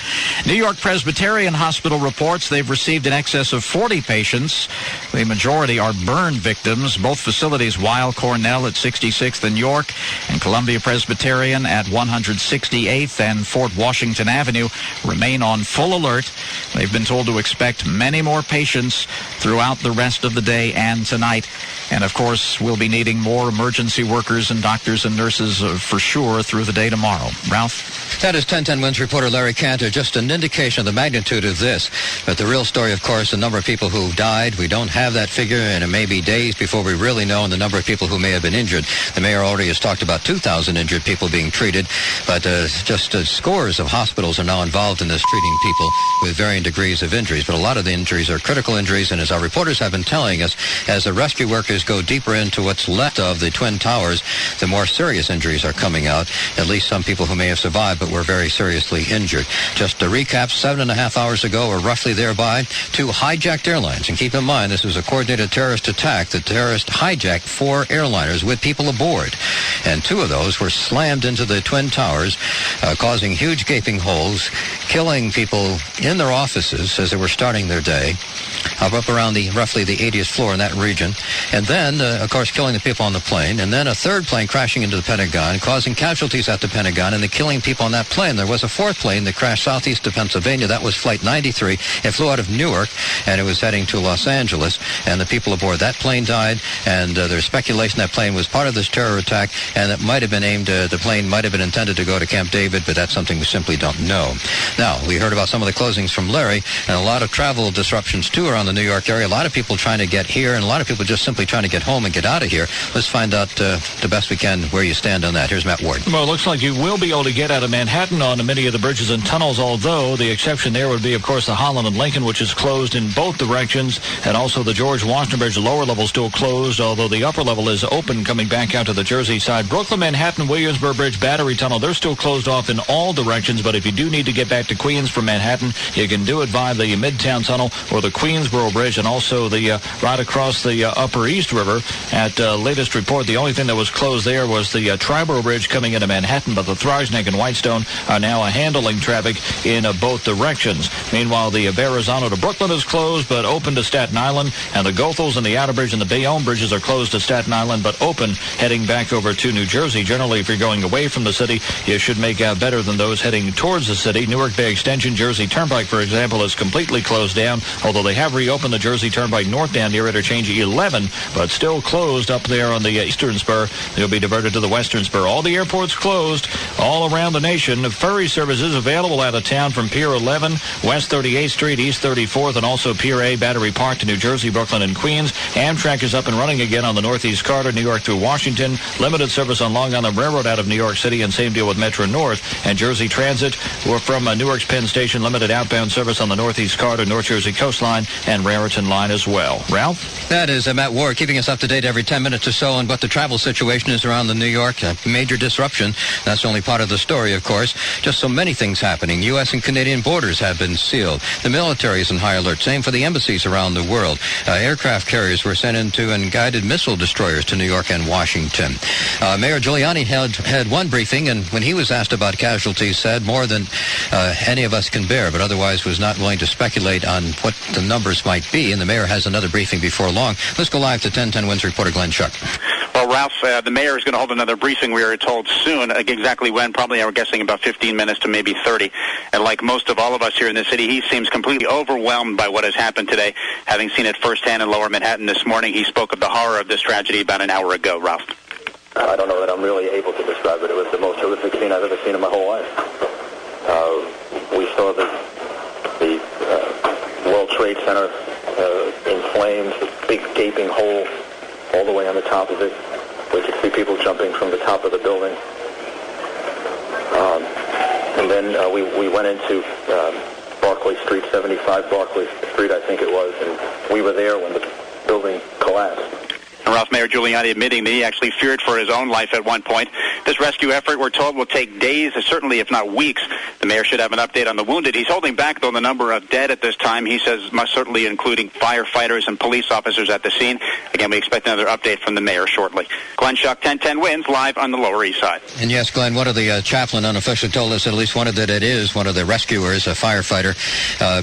New York Presbyterian Hospital reports they've received in excess of 40 patients. The majority are burn victims. Both facilities, Weill Cornell at 66th and York, and Columbia Presbyterian at 168th and Fort Washington Avenue, remain on full alert. They've been told to expect many more patients throughout the rest of the day and tonight. And, of course, we'll be needing more emergency workers and doctors and nurses for sure through the day tomorrow. Ralph? That is 1010 Winds reporter Larry Cantor. Just an indication of the magnitude of this. But the real story, of course, the number of people who died. We don't have that figure, and it may be days before we really know, and the number of people who may have been injured. The mayor already has talked about 2,000 injured people being treated, but just scores of hospitals are now involved in this, treating people with varying degrees of injuries. But a lot of the injuries are critical injuries, and as our reporters have been telling us, as the rescue workers go deeper into what's left of the Twin Towers, the more serious injuries are coming out. At least some people who may have survived but were very seriously injured. Just to recap, 7.5 hours ago, or roughly thereby, 2 hijacked airlines. And keep in mind, this was a coordinated terrorist attack. The terrorist hijacked 4 airliners with people aboard. And 2 of those were slammed into the Twin Towers, causing huge gaping holes, killing people in their offices as they were starting their day, up around roughly the 80th floor in that region. And then, of course, killing the people on the plane. And then a 3rd plane crashing into the Pentagon, causing casualties at the Pentagon, and the killing people on that plane. There was a 4th plane that crashed southeast of Pennsylvania. That was Flight 93. It flew out of Newark, and it was heading to Los Angeles. And the people aboard that plane died. And there's speculation that plane was part of this terror attack, and it might have been aimed, the plane might have been intended to go to Camp David, but that's something we simply don't know. Now, we heard about some of the closings from Larry, and a lot of travel disruptions, too, around the New York area. A lot of people trying to get here, and a lot of people just simply trying to get home and get out of here. Let's find out the best we can where you stand on that. Here's Matt Ward. Well, it looks like you will be able to get out of Manhattan on many of the bridges and tunnels, although the exception there would be, of course, the Holland and Lincoln, which is closed in both directions, and also the George Washington Bridge, lower level still closed, although the upper level is open coming back out to the Jersey side. Brooklyn, Manhattan, Williamsburg Bridge, Battery Tunnel, they're still closed off in all directions, but if you do need to get back to Queens from Manhattan, you can do it via the Midtown Tunnel or the Queensboro Bridge, and also the right across the Upper East River. At latest report, the only thing that was closed there was the Triborough Bridge coming into Manhattan, but the Thriesneck and Whitestone are now handling traffic in both directions. Meanwhile, the Verrazano to Brooklyn is closed, but open to Staten Island, and the Goethals and the Outer Bridge and the Bayonne bridges are closed to Staten Island, but open heading back over to New Jersey. Generally, if you're going away from the city, you should make out better than those heading towards the city. Newark Bay Extension, Jersey Turnpike, for example, is completely closed down, although they have reopened the Jersey Turnpike north down near interchange 11, but still closed up there on the eastern spur. They'll be diverted to the western spur. All the airports closed all around the nation. Ferry services available out of town from Pier 11, West 38th Street, East 34th, and also Pier A, Battery Park to New Jersey, Brooklyn, and Queens. Amtrak is up and running again on the Northeast Corridor, New York through Washington. Limited service on Long Island Railroad out of New York City, and same deal with Metro North. And Jersey Transit, we're from Newark's Penn Station, limited outbound service on the Northeast Corridor, North Jersey Coastline, and Raritan Line as well. Ralph? That is Matt Ward, keeping us up to date every 10 minutes or so on what the travel situation is around the New York. Major disruption. That's only part of the story, of course. Just so many things happening. U.S. and Canadian borders have been sealed. The military is in high alert. Same for the embassies around the world. Aircraft carriers were sent into and guided missile destroyers to New York and Washington. Mayor Giuliani had one briefing, and when he was asked about casualties, said more than any of us can bear, but otherwise was not willing to speculate on what the numbers might be. And the mayor has another briefing before long. Let's go live to 1010 Winds reporter Glenn Schuck. Well, Ralph, the mayor is going to hold another briefing, we are told, soon. Exactly when? Probably, we're guessing, about 15 minutes to maybe 30. And like most of all of us here in the city, he seems completely overwhelmed by what has happened today. Having seen it firsthand in Lower Manhattan this morning, he spoke of the horror of this tragedy about an hour ago. Ralph? I don't know that I'm really able to describe it. It was the most horrific scene I've ever seen in my whole life. We saw the World Trade Center in flames, a big gaping hole all the way on the top of it. We could see people jumping from the top of the building. And then we went into Barclay Street, 75 Barclay Street, I think it was, and we were there when the building collapsed. And Ralph, Mayor Giuliani admitting that he actually feared for his own life at one point. This rescue effort, we're told, will take days, certainly if not weeks, The mayor should have an update on the wounded. He's holding back, though, the number of dead at this time. He says most certainly including firefighters and police officers at the scene. Again, we expect another update from the mayor shortly. Glenn Schuck, 1010 Wins, live on the Lower East Side. And yes, Glenn, one of the chaplain unofficially told us at least one of that it is one of the rescuers, a firefighter,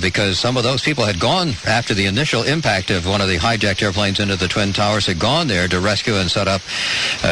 because some of those people had gone after the initial impact of one of the hijacked airplanes into the Twin Towers, had gone there to rescue and set up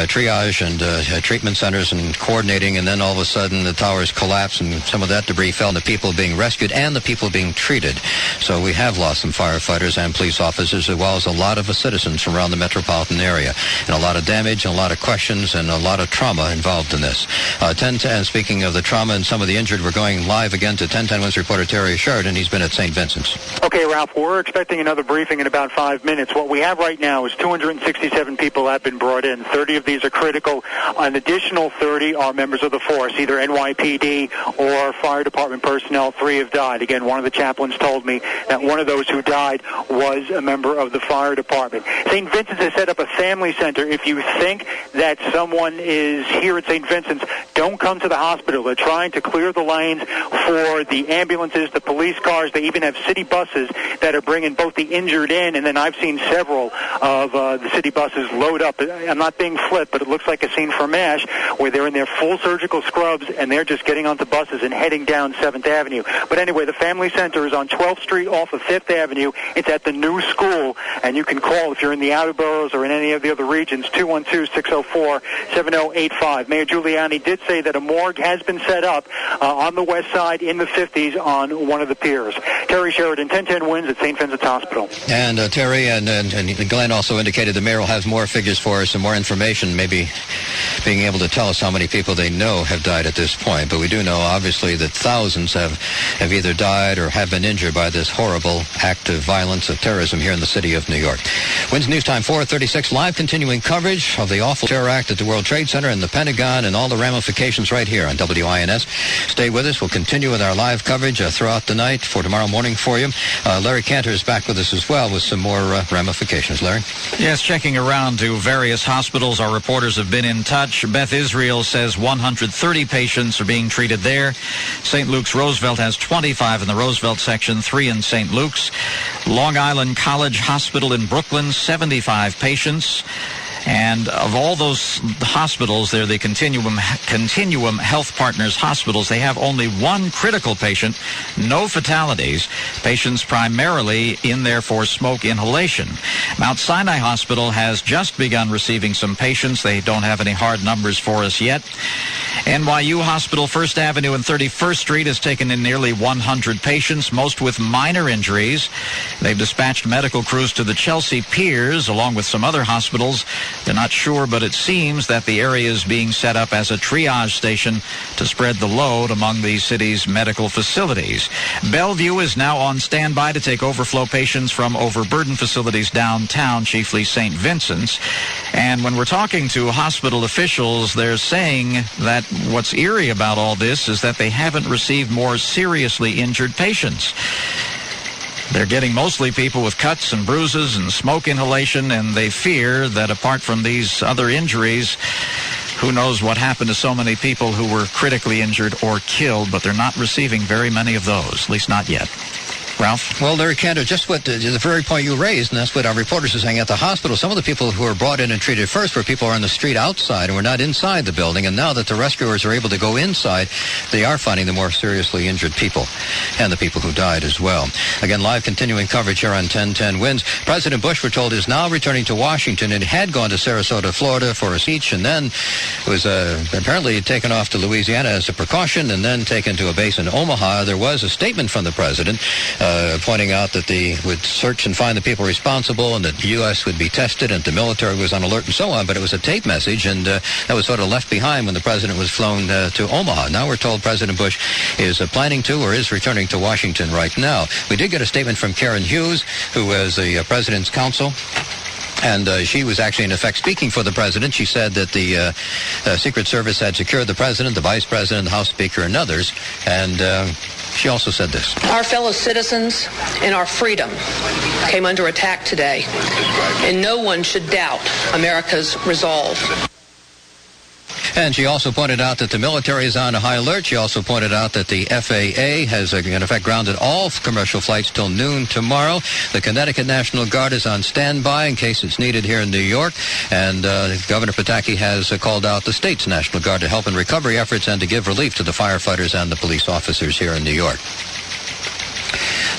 triage and treatment centers and coordinating, and then all of a sudden the towers collapsed and some of that debris fell on the people being rescued and the people being treated. So we have lost some firefighters and police officers, as well as a lot of citizens from around the metropolitan area, and a lot of damage and a lot of questions and a lot of trauma involved in this. 1010, speaking of the trauma and some of the injured, we're going live again to 1010 Wins reporter Terry Sheridan. He's been at St. Vincent's. Okay, Ralph, we're expecting another briefing in about 5 minutes. What we have right now is 267 people have been brought in. 30 of these are critical. An additional 30 are members of the force, either NYPD or fire department personnel. 3 have died. Again, one of the chaplains told me that one of those who died was a member of the fire department. St. Vincent's has set up a family center. If you think that someone is here at St. Vincent's, don't come to the hospital. They're trying to clear the lanes for the ambulances, the police cars. They even have city buses that are bringing both the injured in, and then I've seen several of the city buses load up. I'm not being flip, but it looks like a scene from MASH where they're in their full surgical scrubs and they're just getting onto buses and heading down 7th Avenue. But anyway, the family center is on 12th Street off of 5th Avenue. It's at the new school, and you can call if you're in the outer boroughs or in any of the other regions, 212-604-7085. Mayor Giuliani did say that a morgue has been set up on the west side in the 50s on one of the piers. Terry Sheridan, 1010 Wins at St. Vincent's Hospital. And Terry and Glenn also indicated the mayor will have more figures for us and more information, maybe being able to tell us how many people they know have died at this point. But we do know, obviously, that thousands have either died or have been injured by this horrible act of violence, of terrorism here in the city of New York. Wins News Time 4:36, live continuing coverage of the awful terror act at the World Trade Center and the Pentagon and all the ramifications right here on WINS. Stay with us. We'll continue with our live coverage throughout the night for tomorrow morning for you. Larry Cantor is back with us as well with some more ramifications. Larry? Yes, checking around to various hospitals. Our reporters have been in touch. Beth Israel says 130 patients are being treated there. St. Luke's Roosevelt has 25 in the Roosevelt section, 3 in St. Luke's. Long Island College Hospital in Brooklyn, 75 patients. And of all those hospitals, they're the Continuum Health Partners hospitals. They have only one critical patient, no fatalities. Patients primarily in there for smoke inhalation. Mount Sinai Hospital has just begun receiving some patients. They don't have any hard numbers for us yet. NYU Hospital, 1st Avenue and 31st Street has taken in nearly 100 patients, most with minor injuries. They've dispatched medical crews to the Chelsea Piers, along with some other hospitals. They're not sure, but it seems that the area is being set up as a triage station to spread the load among the city's medical facilities. Bellevue is now on standby to take overflow patients from overburdened facilities downtown, chiefly St. Vincent's. And when we're talking to hospital officials, they're saying that what's eerie about all this is that they haven't received more seriously injured patients. They're getting mostly people with cuts and bruises and smoke inhalation, and they fear that apart from these other injuries, who knows what happened to so many people who were critically injured or killed, but they're not receiving very many of those, at least not yet. Ralph? Well, Larry Cantor, just what the very point you raised, and that's what our reporters are saying at the hospital. Some of the people who were brought in and treated first were people who are on the street outside and were not inside the building. And now that the rescuers are able to go inside, they are finding the more seriously injured people and the people who died as well. Again, live continuing coverage here on 1010 Wins. President Bush, we're told, is now returning to Washington and had gone to Sarasota, Florida for a speech, and then was apparently taken off to Louisiana as a precaution and then taken to a base in Omaha. There was a statement from the president pointing out that they would search and find the people responsible and that the U.S. would be tested and the military was on alert and so on. But it was a tape message, and that was sort of left behind when the president was flown to Omaha. Now we're told President Bush is planning to or is returning to Washington right now. We did get a statement from Karen Hughes, who was the president's counsel. And she was actually, in effect, speaking for the president. She said that the Secret Service had secured the president, the vice president, the House Speaker, and others. And she also said this. Our fellow citizens and our freedom came under attack today, and no one should doubt America's resolve. And she also pointed out that the military is on a high alert. She also pointed out that the FAA has, in effect, grounded all commercial flights till noon tomorrow. The Connecticut National Guard is on standby in case it's needed here in New York. And Governor Pataki has called out the state's National Guard to help in recovery efforts and to give relief to the firefighters and the police officers here in New York.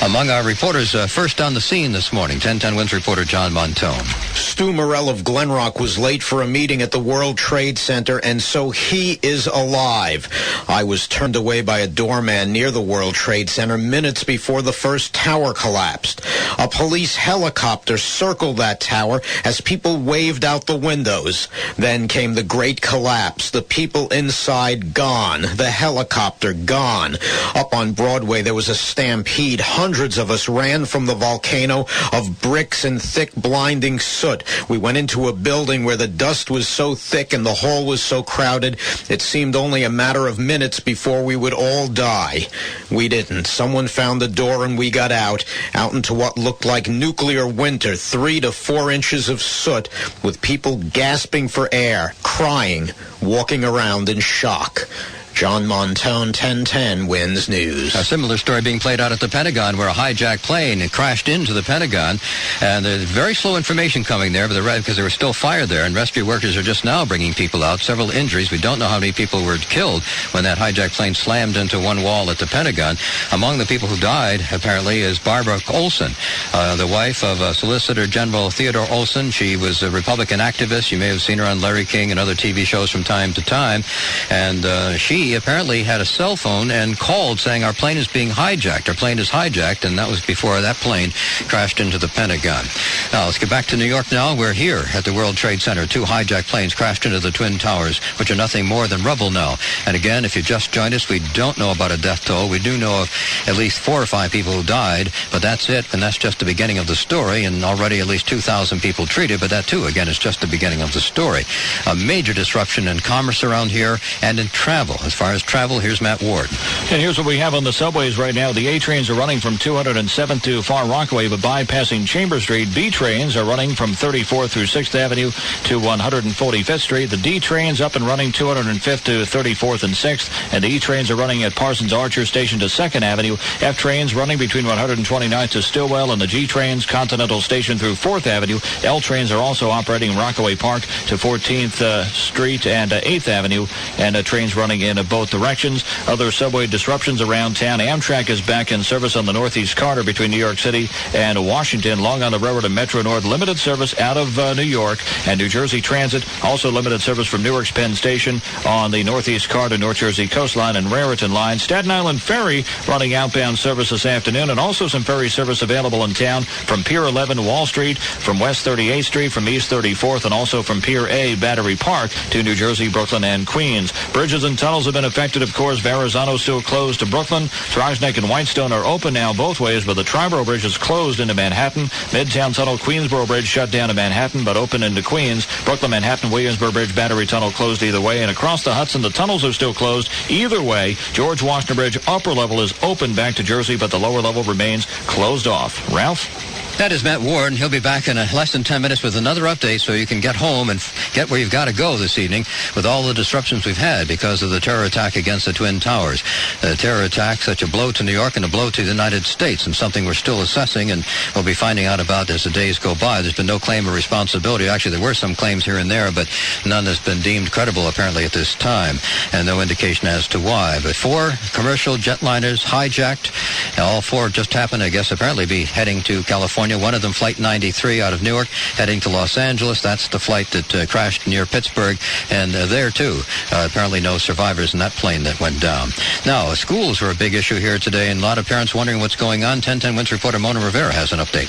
Among our reporters first on the scene this morning, 1010 Wins reporter John Montone. Stu Morell of Glen Rock was late for a meeting at the World Trade Center, and so he is alive. I was turned away by a doorman near the World Trade Center minutes before the first tower collapsed. A police helicopter circled that tower as people waved out the windows. Then came the great collapse. The people inside gone. The helicopter gone. Up on Broadway, there was a stampede. Hundreds of us ran from the volcano of bricks and thick, blinding soot. We went into a building where the dust was so thick and the hall was so crowded, it seemed only a matter of minutes before we would all die. We didn't. Someone found the door and we got out into what looked like nuclear winter, 3 to 4 inches of soot, with people gasping for air, crying, walking around in shock. John Montone, 1010 Wins News. A similar story being played out at the Pentagon where a hijacked plane crashed into the Pentagon. And there's very slow information coming there because there was still fire there. And rescue workers are just now bringing people out. Several injuries. We don't know how many people were killed when that hijacked plane slammed into one wall at the Pentagon. Among the people who died, apparently, is Barbara Olson, the wife of Solicitor General Theodore Olson. She was a Republican activist. You may have seen her on Larry King and other TV shows from time to time. And she apparently had a cell phone and called saying our plane is being hijacked. Our plane is hijacked, and that was before that plane crashed into the Pentagon. Now, let's get back to New York now. We're here at the World Trade Center. 2 hijacked planes crashed into the Twin Towers, which are nothing more than rubble now. And again, if you just joined us, we don't know about a death toll. We do know of at least 4 or 5 people who died, but that's it, and that's just the beginning of the story, and already at least 2,000 people treated, but that, too, again, is just the beginning of the story. A major disruption in commerce around here and in travel. As far as travel, here's Matt Ward. And here's what we have on the subways right now. The A trains are running from 207th to Far Rockaway, but bypassing Chamber Street. B trains are running from 34th through 6th Avenue to 145th Street. The D trains up and running 205th to 34th and 6th. And the E trains are running at Parsons Archer Station to 2nd Avenue. F trains running between 129th to Stillwell, and the G trains Continental Station through 4th Avenue. L trains are also operating Rockaway Park to 14th Street and 8th Avenue, and trains running in both directions. Other subway disruptions around town. Amtrak is back in service on the Northeast Corridor between New York City and Washington. Long Island Railroad and Metro North limited service out of New York. And New Jersey Transit also limited service from Newark's Penn Station on the Northeast Corridor, North Jersey Coastline and Raritan Line. Staten Island Ferry running outbound service this afternoon, and also some ferry service available in town from Pier 11 Wall Street, from West 38th Street, from East 34th, and also from Pier A Battery Park to New Jersey, Brooklyn, and Queens. Bridges and tunnels have been affected, of course. Verrazano still closed to Brooklyn. Trosnick and Whitestone are open now both ways, but the Triborough Bridge is closed into Manhattan. Midtown Tunnel, Queensboro Bridge shut down in Manhattan, but open into Queens. Brooklyn, Manhattan, Williamsburg Bridge, Battery Tunnel closed either way. And across the Hudson, the tunnels are still closed either way. George Washington Bridge upper level is open back to Jersey, but the lower level remains closed off. Ralph? That is Matt Ward, and he'll be back in less than 10 minutes with another update so you can get home and get where you've got to go this evening with all the disruptions we've had because of the terror attack against the Twin Towers. The terror attack, such a blow to New York and a blow to the United States, and something we're still assessing and we'll be finding out about as the days go by. There's been no claim of responsibility. Actually, there were some claims here and there, but none has been deemed credible apparently at this time, and no indication as to why. But 4 commercial jetliners hijacked. All 4 just happened, I guess, apparently be heading to California. One of them, Flight 93 out of Newark, heading to Los Angeles. That's the flight that crashed near Pittsburgh. And there, too, apparently no survivors in that plane that went down. Now, schools were a big issue here today, and a lot of parents wondering what's going on. 1010 Wins reporter Mona Rivera has an update.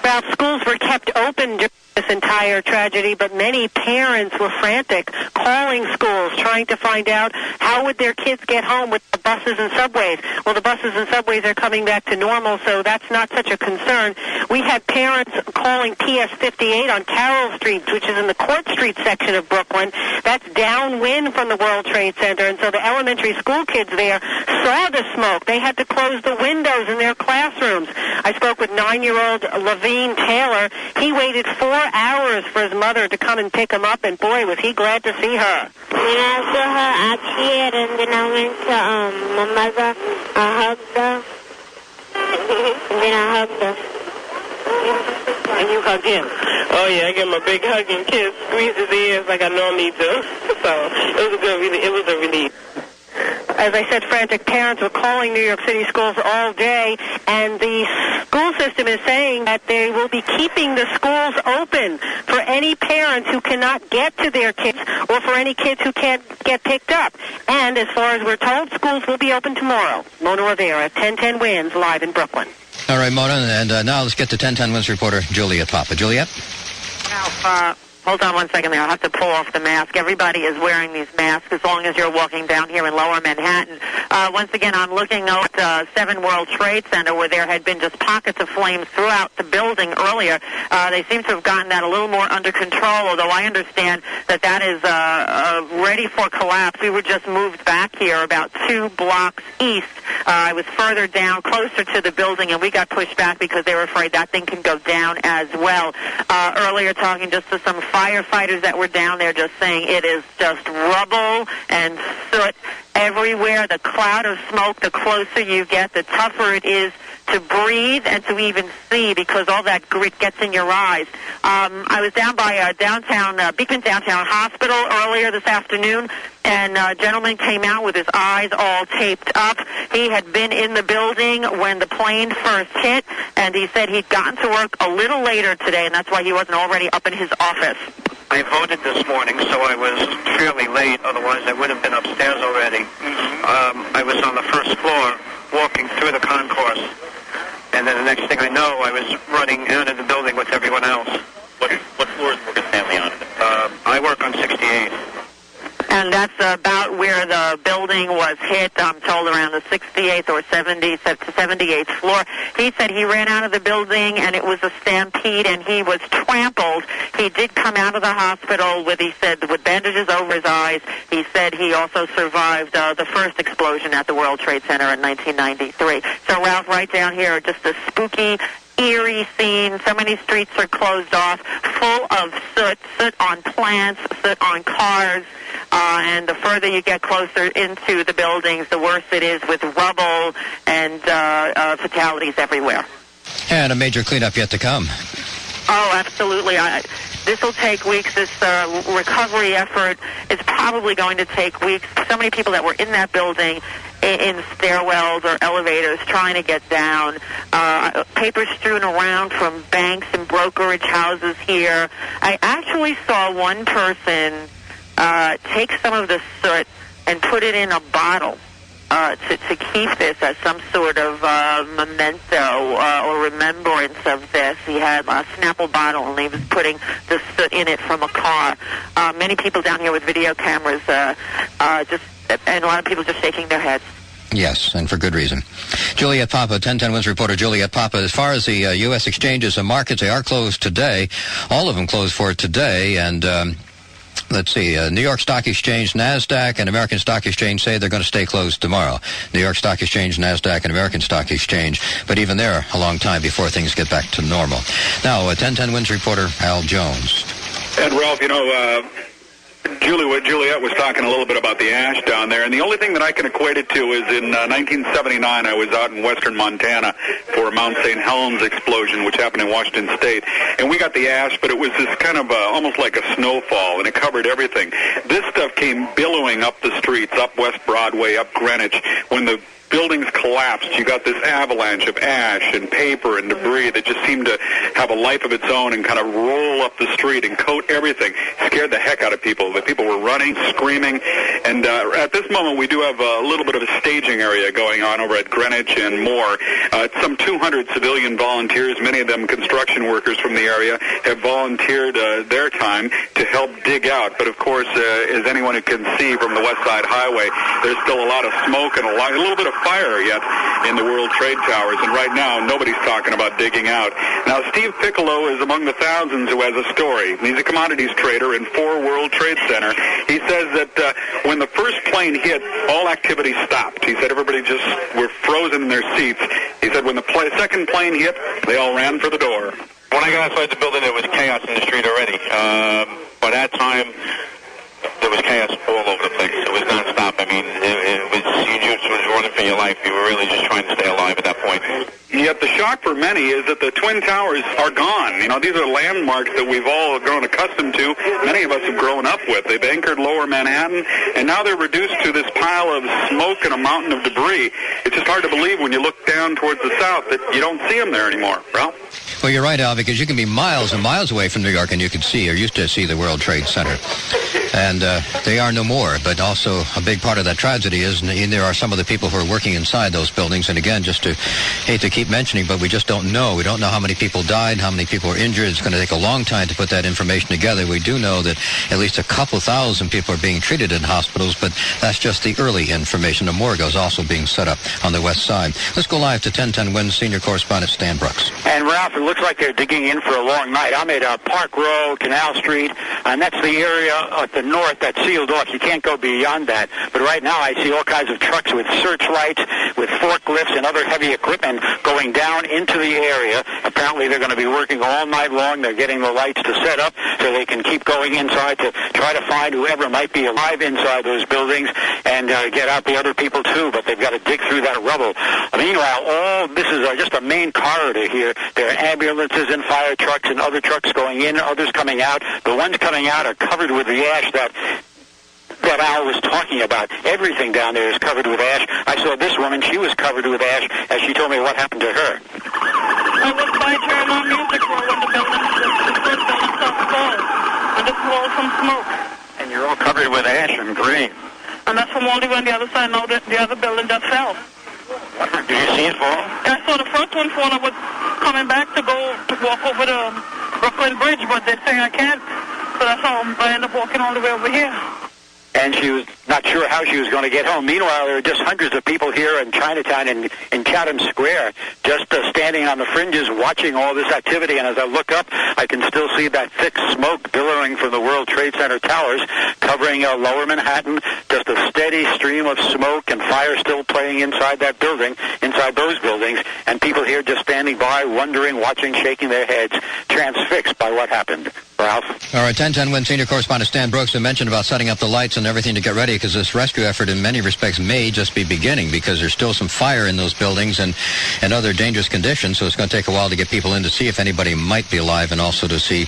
Well, schools were kept open during this entire tragedy, but many parents were frantic, calling schools, trying to find out how would their kids get home with the buses and subways. Well, the buses and subways are coming back to normal, so that's not such a concern. We had parents calling PS 58 on Carroll Street, which is in the Court Street section of Brooklyn. That's downwind from the World Trade Center, and so the elementary school kids there saw the smoke. They had to close the windows in their classrooms. I spoke with 9-year-old Levine Taylor. He waited 4 hours for his mother to come and pick him up, and boy, was he glad to see her. When I saw her out here, and then I went to my mother, I hugged her, and then I hugged her. And you hugged him? Oh, yeah, I gave him a big hug and kiss, squeezed his ears like I normally do. So it was a relief. As I said, frantic parents were calling New York City schools all day, and the school system is saying that they will be keeping the schools open for any parents who cannot get to their kids or for any kids who can't get picked up. And as far as we're told, schools will be open tomorrow. Mona Rivera, 1010 Wins, live in Brooklyn. All right, Mona, and now let's get to 1010 Wins reporter Juliet Papa. Juliet? Now, hold on one second there. I'll have to pull off the mask. Everybody is wearing these masks as long as you're walking down here in Lower Manhattan. Once again, I'm looking at 7 World Trade Center where there had been just pockets of flames throughout the building earlier. They seem to have gotten that a little more under control, although I understand that is ready for collapse. We were just moved back here about 2 blocks east. I was further down, closer to the building, and we got pushed back because they were afraid that thing can go down as well. Earlier, talking just to some firefighters that were down there, just saying it is just rubble and soot everywhere. The cloud of smoke, the closer you get, the tougher it is to breathe and to even see because all that grit gets in your eyes. I was down by Beacon Downtown Hospital earlier this afternoon, and a gentleman came out with his eyes all taped up. He had been in the building when the plane first hit, and he said he'd gotten to work a little later today, and that's why he wasn't already up in his office. I voted this morning, so I was fairly late. Otherwise, I would have been upstairs already. I was on the first floor, walking through the concourse, and then the next thing I know, I was running out of the building with everyone else. What floor is Morgan Stanley on? I work on 68. And that's about where the building was hit, I'm told, around the 68th or 78th floor. He said he ran out of the building, and it was a stampede, and he was trampled. He did come out of the hospital with bandages over his eyes. He said he also survived the first explosion at the World Trade Center in 1993. So, Ralph, right down here, just a spooky, eerie scene. So many streets are closed off, full of soot on plants, soot on cars. And the further you get closer into the buildings, the worse it is with rubble and fatalities everywhere. And a major cleanup yet to come. Oh, absolutely. This will take weeks. This recovery effort is probably going to take weeks. So many people that were in that building in stairwells or elevators trying to get down. Papers strewn around from banks and brokerage houses here. I actually saw one person take some of the soot and put it in a bottle to keep this as some sort of memento or remembrance of this. He had a Snapple bottle, and he was putting the soot in it from a car. Many people down here with video cameras, and a lot of people just shaking their heads. Yes, and for good reason. Juliet Papa, 1010 Wins reporter Juliet Papa. As far as the U.S. exchanges and markets, they are closed today. All of them closed for today, and let's see, New York Stock Exchange, NASDAQ, and American Stock Exchange say they're going to stay closed tomorrow. New York Stock Exchange, NASDAQ, and American Stock Exchange. But even there, a long time before things get back to normal. Now, 1010 Wins reporter Al Jones. And Ralph, Juliet was talking a little bit about the ash down there, and the only thing that I can equate it to is in 1979, I was out in western Montana for Mount St. Helens explosion, which happened in Washington State, and we got the ash, but it was this kind of almost like a snowfall, and it covered everything. This stuff came billowing up the streets, up West Broadway, up Greenwich. When the buildings collapsed, you got this avalanche of ash and paper and debris that just seemed to have a life of its own and kind of roll up the street and coat everything. Scared the heck out of people. The people were running, screaming, and at this moment we do have a little bit of a staging area going on over at Greenwich and more. Some 200 civilian volunteers, many of them construction workers from the area, have volunteered their time to help dig out. But of course, as anyone who can see from the West Side Highway, there's still a lot of smoke and a little bit of fire yet in the World Trade Towers, and right now nobody's talking about digging out. Now, Steve Piccolo is among the thousands who has a story. He's a commodities trader in 4 World Trade Center. He says that when the first plane hit, all activity stopped. He said everybody just were frozen in their seats. He said when the second plane hit, they all ran for the door. When I got outside the building, there was chaos in the street already. By that time, there was chaos all over the place. It was nonstop. I mean, you just was running for your life. You were really just trying to stay alive at that point. Yet the shock for many is that the Twin Towers are gone. You know, these are landmarks that we've all grown accustomed to. Many of us have grown up with. They've anchored lower Manhattan, and now they're reduced to this pile of smoke and a mountain of debris. It's just hard to believe when you look down towards the south that you don't see them there anymore. Ralph? Well, you're right, Al, because you can be miles and miles away from New York and you can see, or used to see, the World Trade Center. And they are no more, but also a big part of that tragedy is there are some of the people who are working inside those buildings. And again, just to hate to keep mentioning, but we just don't know. We don't know how many people died, how many people were injured. It's going to take a long time to put that information together. We do know that at least a couple thousand people are being treated in hospitals, but that's just the early information. The morgue is also being set up on the west side. Let's go live to 1010 WINS senior correspondent Stan Brooks. And Ralph, it looks like they're digging in for a long night. I'm at Park Row, Canal Street, and that's the area at the north that's sealed off. You can't go beyond that. But right now I see all kinds of trucks with searchlights, with forklifts and other heavy equipment going down into the area. Apparently they're going to be working all night long. They're getting the lights to set up so they can keep going inside to try to find whoever might be alive inside those buildings and get out the other people too. But they've got to dig through that rubble. Meanwhile, all this is just a main corridor here. There are ambulances and fire trucks and other trucks going in, others coming out. The ones coming out are covered with the ash that Al was talking about. Everything down there is covered with ash. I saw this woman. She was covered with ash as she told me what happened to her. I was by Turner Music Hall when the first building started falling. And it's all from smoke. And you're all covered with ash and green. And that's from all the way on the other side. Now the other building just fell. Did you see it fall? I saw the first one fall. I was coming back to walk over the Brooklyn Bridge, but they say I can't. So that's how I ended up walking all the way over here. And she was not sure how she was going to get home. Meanwhile, there are just hundreds of people here in Chinatown and in Chatham Square just standing on the fringes watching all this activity. And as I look up, I can still see that thick smoke billowing from the World Trade Center towers covering lower Manhattan. Just a steady stream of smoke and fire still playing inside that building, inside those buildings. And people here just standing by, wondering, watching, shaking their heads, transfixed by what happened. Ralph? All right, 1010 WINS senior correspondent Stan Brooks, who mentioned about setting up the lights and everything to get ready, because this rescue effort in many respects may just be beginning, because there's still some fire in those buildings and other dangerous conditions, so it's going to take a while to get people in to see if anybody might be alive and also to see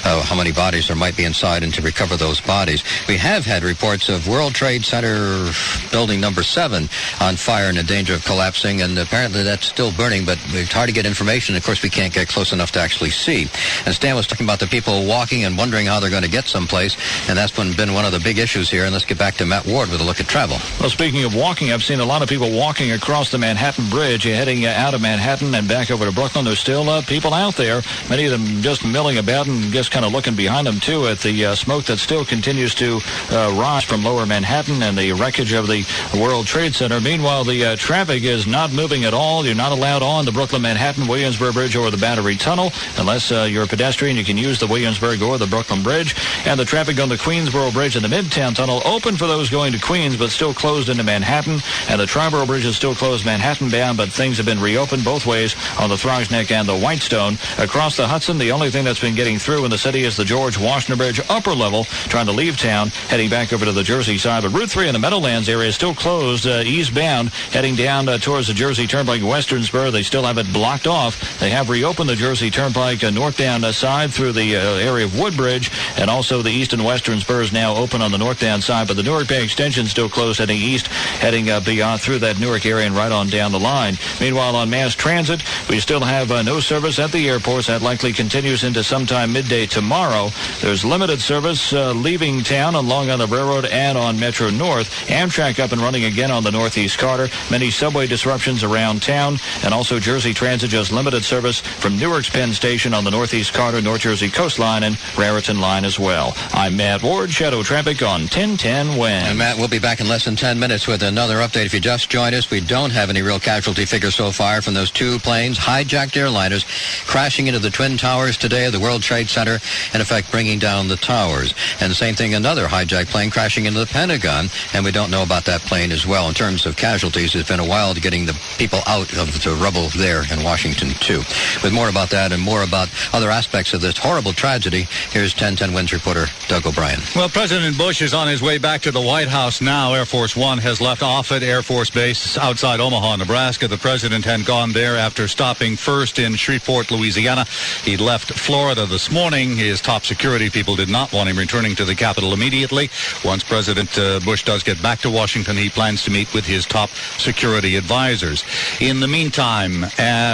how many bodies there might be inside and to recover those bodies. We have had reports of World Trade Center building number 7 on fire and in danger of collapsing, and apparently that's still burning, but it's hard to get information. Of course, we can't get close enough to actually see. And Stan was talking about the people walking and wondering how they're going to get someplace, and that's been one of the big issues here. And let's get back to Matt Ward with a look at travel. Well, speaking of walking, I've seen a lot of people walking across the Manhattan Bridge, heading out of Manhattan and back over to Brooklyn. There's still people out there, many of them just milling about and just kind of looking behind them, too, at the smoke that still continues to rise from lower Manhattan and the wreckage of the World Trade Center. Meanwhile, the traffic is not moving at all. You're not allowed on the Brooklyn-Manhattan, Williamsburg Bridge, or the Battery Tunnel. Unless you're a pedestrian, you can use the Williamsburg or the Brooklyn Bridge. And the traffic on the Queensboro Bridge and the Midtown Tunnel open for those going to Queens, but still closed into Manhattan. And the Triborough Bridge is still closed Manhattan bound, but things have been reopened both ways on the Throgs Neck and the Whitestone. Across the Hudson, the only thing that's been getting through in the city is the George Washington Bridge upper level, trying to leave town, heading back over to the Jersey side. But Route 3 in the Meadowlands area is still closed eastbound, heading down towards the Jersey Turnpike Western Spur. They still have it blocked off. They have reopened the Jersey Turnpike northbound side through the area of Woodbridge, and also the east and western spurs now open on the northbound side, but the Newark Bay extension still closed heading east, heading beyond through that Newark area and right on down the line. Meanwhile, on mass transit, we still have no service at the airports. That likely continues into sometime midday tomorrow. There's limited service leaving town on Long Island Railroad and on Metro North. Amtrak up and running again on the Northeast Corridor. Many subway disruptions around town, and also Jersey Transit just limited service from Newark's Penn Station on the Northeast Corridor, North Jersey coastline line and Raritan line as well. I'm Matt Ward, Shadow Traffic on 1010 WIN. And Matt, we'll be back in less than 10 minutes with another update. If you just joined us, we don't have any real casualty figures so far from those two planes, hijacked airliners, crashing into the Twin Towers today, the World Trade Center, in effect bringing down the towers. And the same thing, another hijacked plane crashing into the Pentagon, and we don't know about that plane as well. In terms of casualties, it's been a while to getting the people out of the rubble there in Washington, too. With more about that and more about other aspects of this horrible tragedy, here's 1010 WINS reporter Doug O'Brien. Well, President Bush is on his way back to the White House now. Air Force One has left Offutt Air Force Base outside Omaha, Nebraska. The president had gone there after stopping first in Shreveport, Louisiana. He left Florida this morning. His top security people did not want him returning to the Capitol immediately. Once President Bush does get back to Washington, he plans to meet with his top security advisors. In the meantime,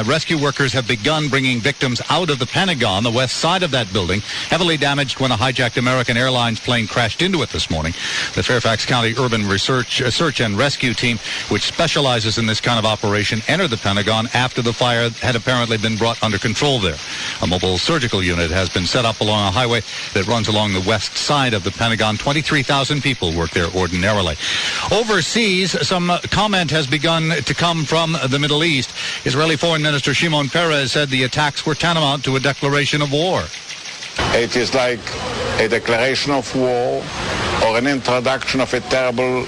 rescue workers have begun bringing victims out of the Pentagon, the west side of that building, heavily damaged when a hijacked American Airlines plane crashed into it this morning. The Fairfax County Urban Search and Rescue Team, which specializes in this kind of operation, entered the Pentagon after the fire had apparently been brought under control there. A mobile surgical unit has been set up along a highway that runs along the west side of the Pentagon. 23,000 people work there ordinarily. Overseas, some comment has begun to come from the Middle East. Israeli Foreign Minister Shimon Peres said the attacks were tantamount to a declaration of war. It is like a declaration of war or an introduction of a terrible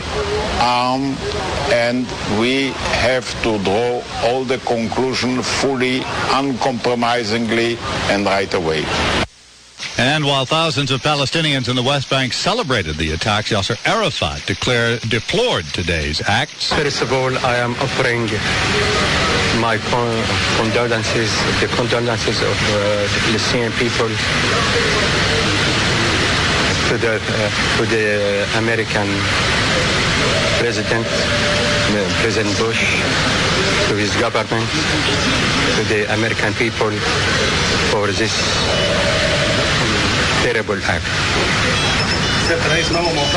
arm, and we have to draw all the conclusion fully, uncompromisingly, and right away. And while thousands of Palestinians in the West Bank celebrated the attacks, Yasser Arafat deplored today's acts. First of all, I am offering my condolences, the condolences of the Palestinian people to the American President Bush, to his government, to the American people for this terrible act.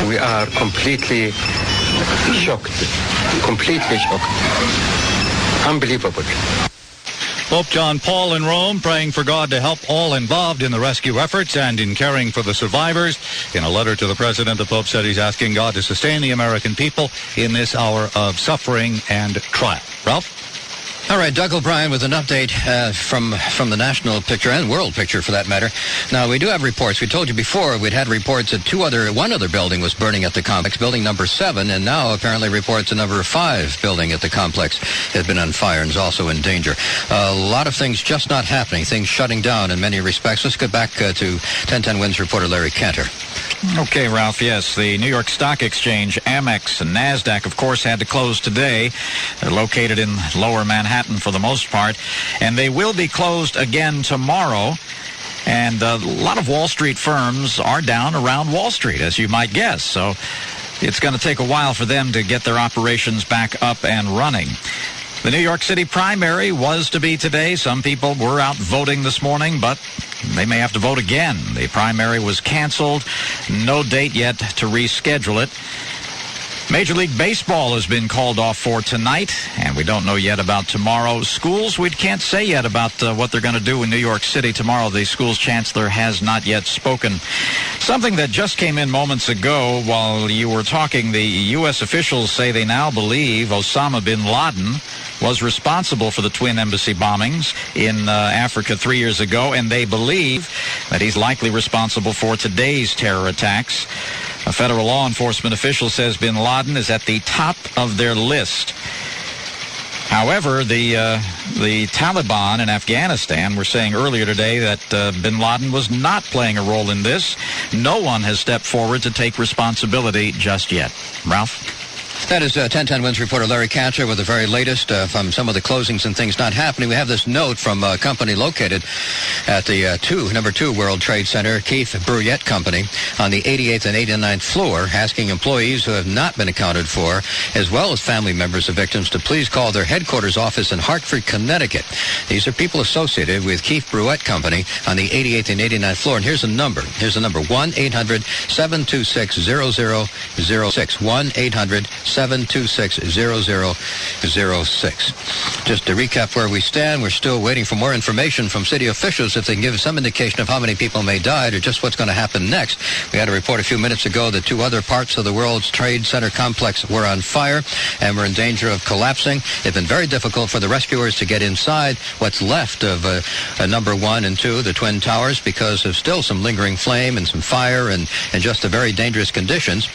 We are completely shocked. Unbelievable. Pope John Paul in Rome praying for God to help all involved in the rescue efforts and in caring for the survivors. In a letter to the president, the Pope said he's asking God to sustain the American people in this hour of suffering and trial. Ralph? All right, Doug O'Brien with an update from the national picture and world picture, for that matter. Now, we do have reports. We told you before we'd had reports that one other building was burning at the complex, building number 7, and now apparently reports a number 5 building at the complex has been on fire and is also in danger. A lot of things just not happening, things shutting down in many respects. Let's get back to 1010 WINS reporter Larry Cantor. Okay, Ralph, yes, the New York Stock Exchange, Amex, and NASDAQ, of course, had to close today. They're located in lower Manhattan for the most part, and they will be closed again tomorrow. And a lot of Wall Street firms are down around Wall Street, as you might guess. So it's going to take a while for them to get their operations back up and running. The New York City primary was to be today. Some people were out voting this morning, but they may have to vote again. The primary was canceled. No date yet to reschedule it. Major League Baseball has been called off for tonight, and we don't know yet about tomorrow. Schools, we can't say yet about what they're going to do in New York City tomorrow. The school's chancellor has not yet spoken. Something that just came in moments ago while you were talking, the U.S. officials say they now believe Osama bin Laden was responsible for the Twin Embassy bombings in Africa 3 years ago, and they believe that he's likely responsible for today's terror attacks. A federal law enforcement official says bin Laden is at the top of their list. However, the Taliban in Afghanistan were saying earlier today that bin Laden was not playing a role in this. No one has stepped forward to take responsibility just yet. Ralph? That is 1010 WINS reporter Larry Cantor with the very latest from some of the closings and things not happening. We have this note from a company located at the number 2 World Trade Center, Keith Bruyette Company, on the 88th and 89th floor, asking employees who have not been accounted for, as well as family members of victims, to please call their headquarters office in Hartford, Connecticut. These are people associated with Keith Bruyette Company on the 88th and 89th floor. And here's a number. 1-800-726-0006. 1-800 726-0006. Just to recap where we stand, we're still waiting for more information from city officials if they can give us some indication of how many people may die or just what's going to happen next. We had a report a few minutes ago that 2 other parts of the World Trade Center complex were on fire and were in danger of collapsing. It's been very difficult for the rescuers to get inside what's left of number 1 and 2, the Twin Towers, because of still some lingering flame and some fire and just the very dangerous conditions.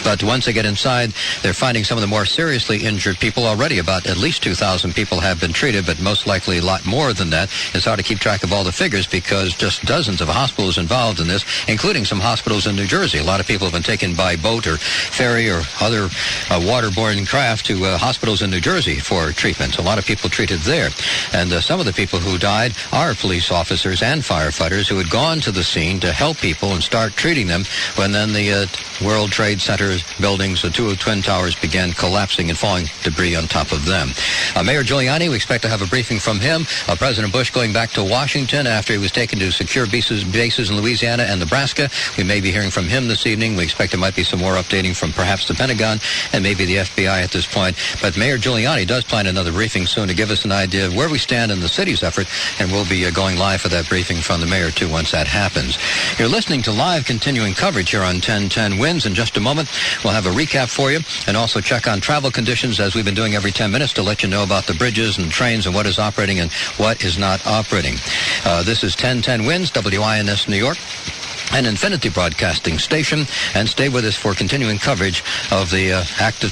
But once they get inside, they're finding some of the more seriously injured people already. About at least 2,000 people have been treated, but most likely a lot more than that. It's hard to keep track of all the figures because just dozens of hospitals involved in this, including some hospitals in New Jersey. A lot of people have been taken by boat or ferry or other waterborne craft to hospitals in New Jersey for treatments. A lot of people treated there. And some of the people who died are police officers and firefighters who had gone to the scene to help people and start treating them when then the World Trade Center buildings, the 2 Twin Towers, began collapsing and falling debris on top of them. Mayor Giuliani, we expect to have a briefing from him. President Bush going back to Washington after he was taken to secure bases in Louisiana and Nebraska. We may be hearing from him this evening. We expect there might be some more updating from perhaps the Pentagon and maybe the FBI at this point. But Mayor Giuliani does plan another briefing soon to give us an idea of where we stand in the city's effort, and we'll be going live for that briefing from the mayor, too, once that happens. You're listening to live continuing coverage here on 1010 Wins. In just a moment, we'll have a recap for you and also check on travel conditions as we've been doing every 10 minutes to let you know about the bridges and trains and what is operating and what is not operating. This is 1010 Wins, WINS New York, an Infinity Broadcasting station, and stay with us for continuing coverage of the active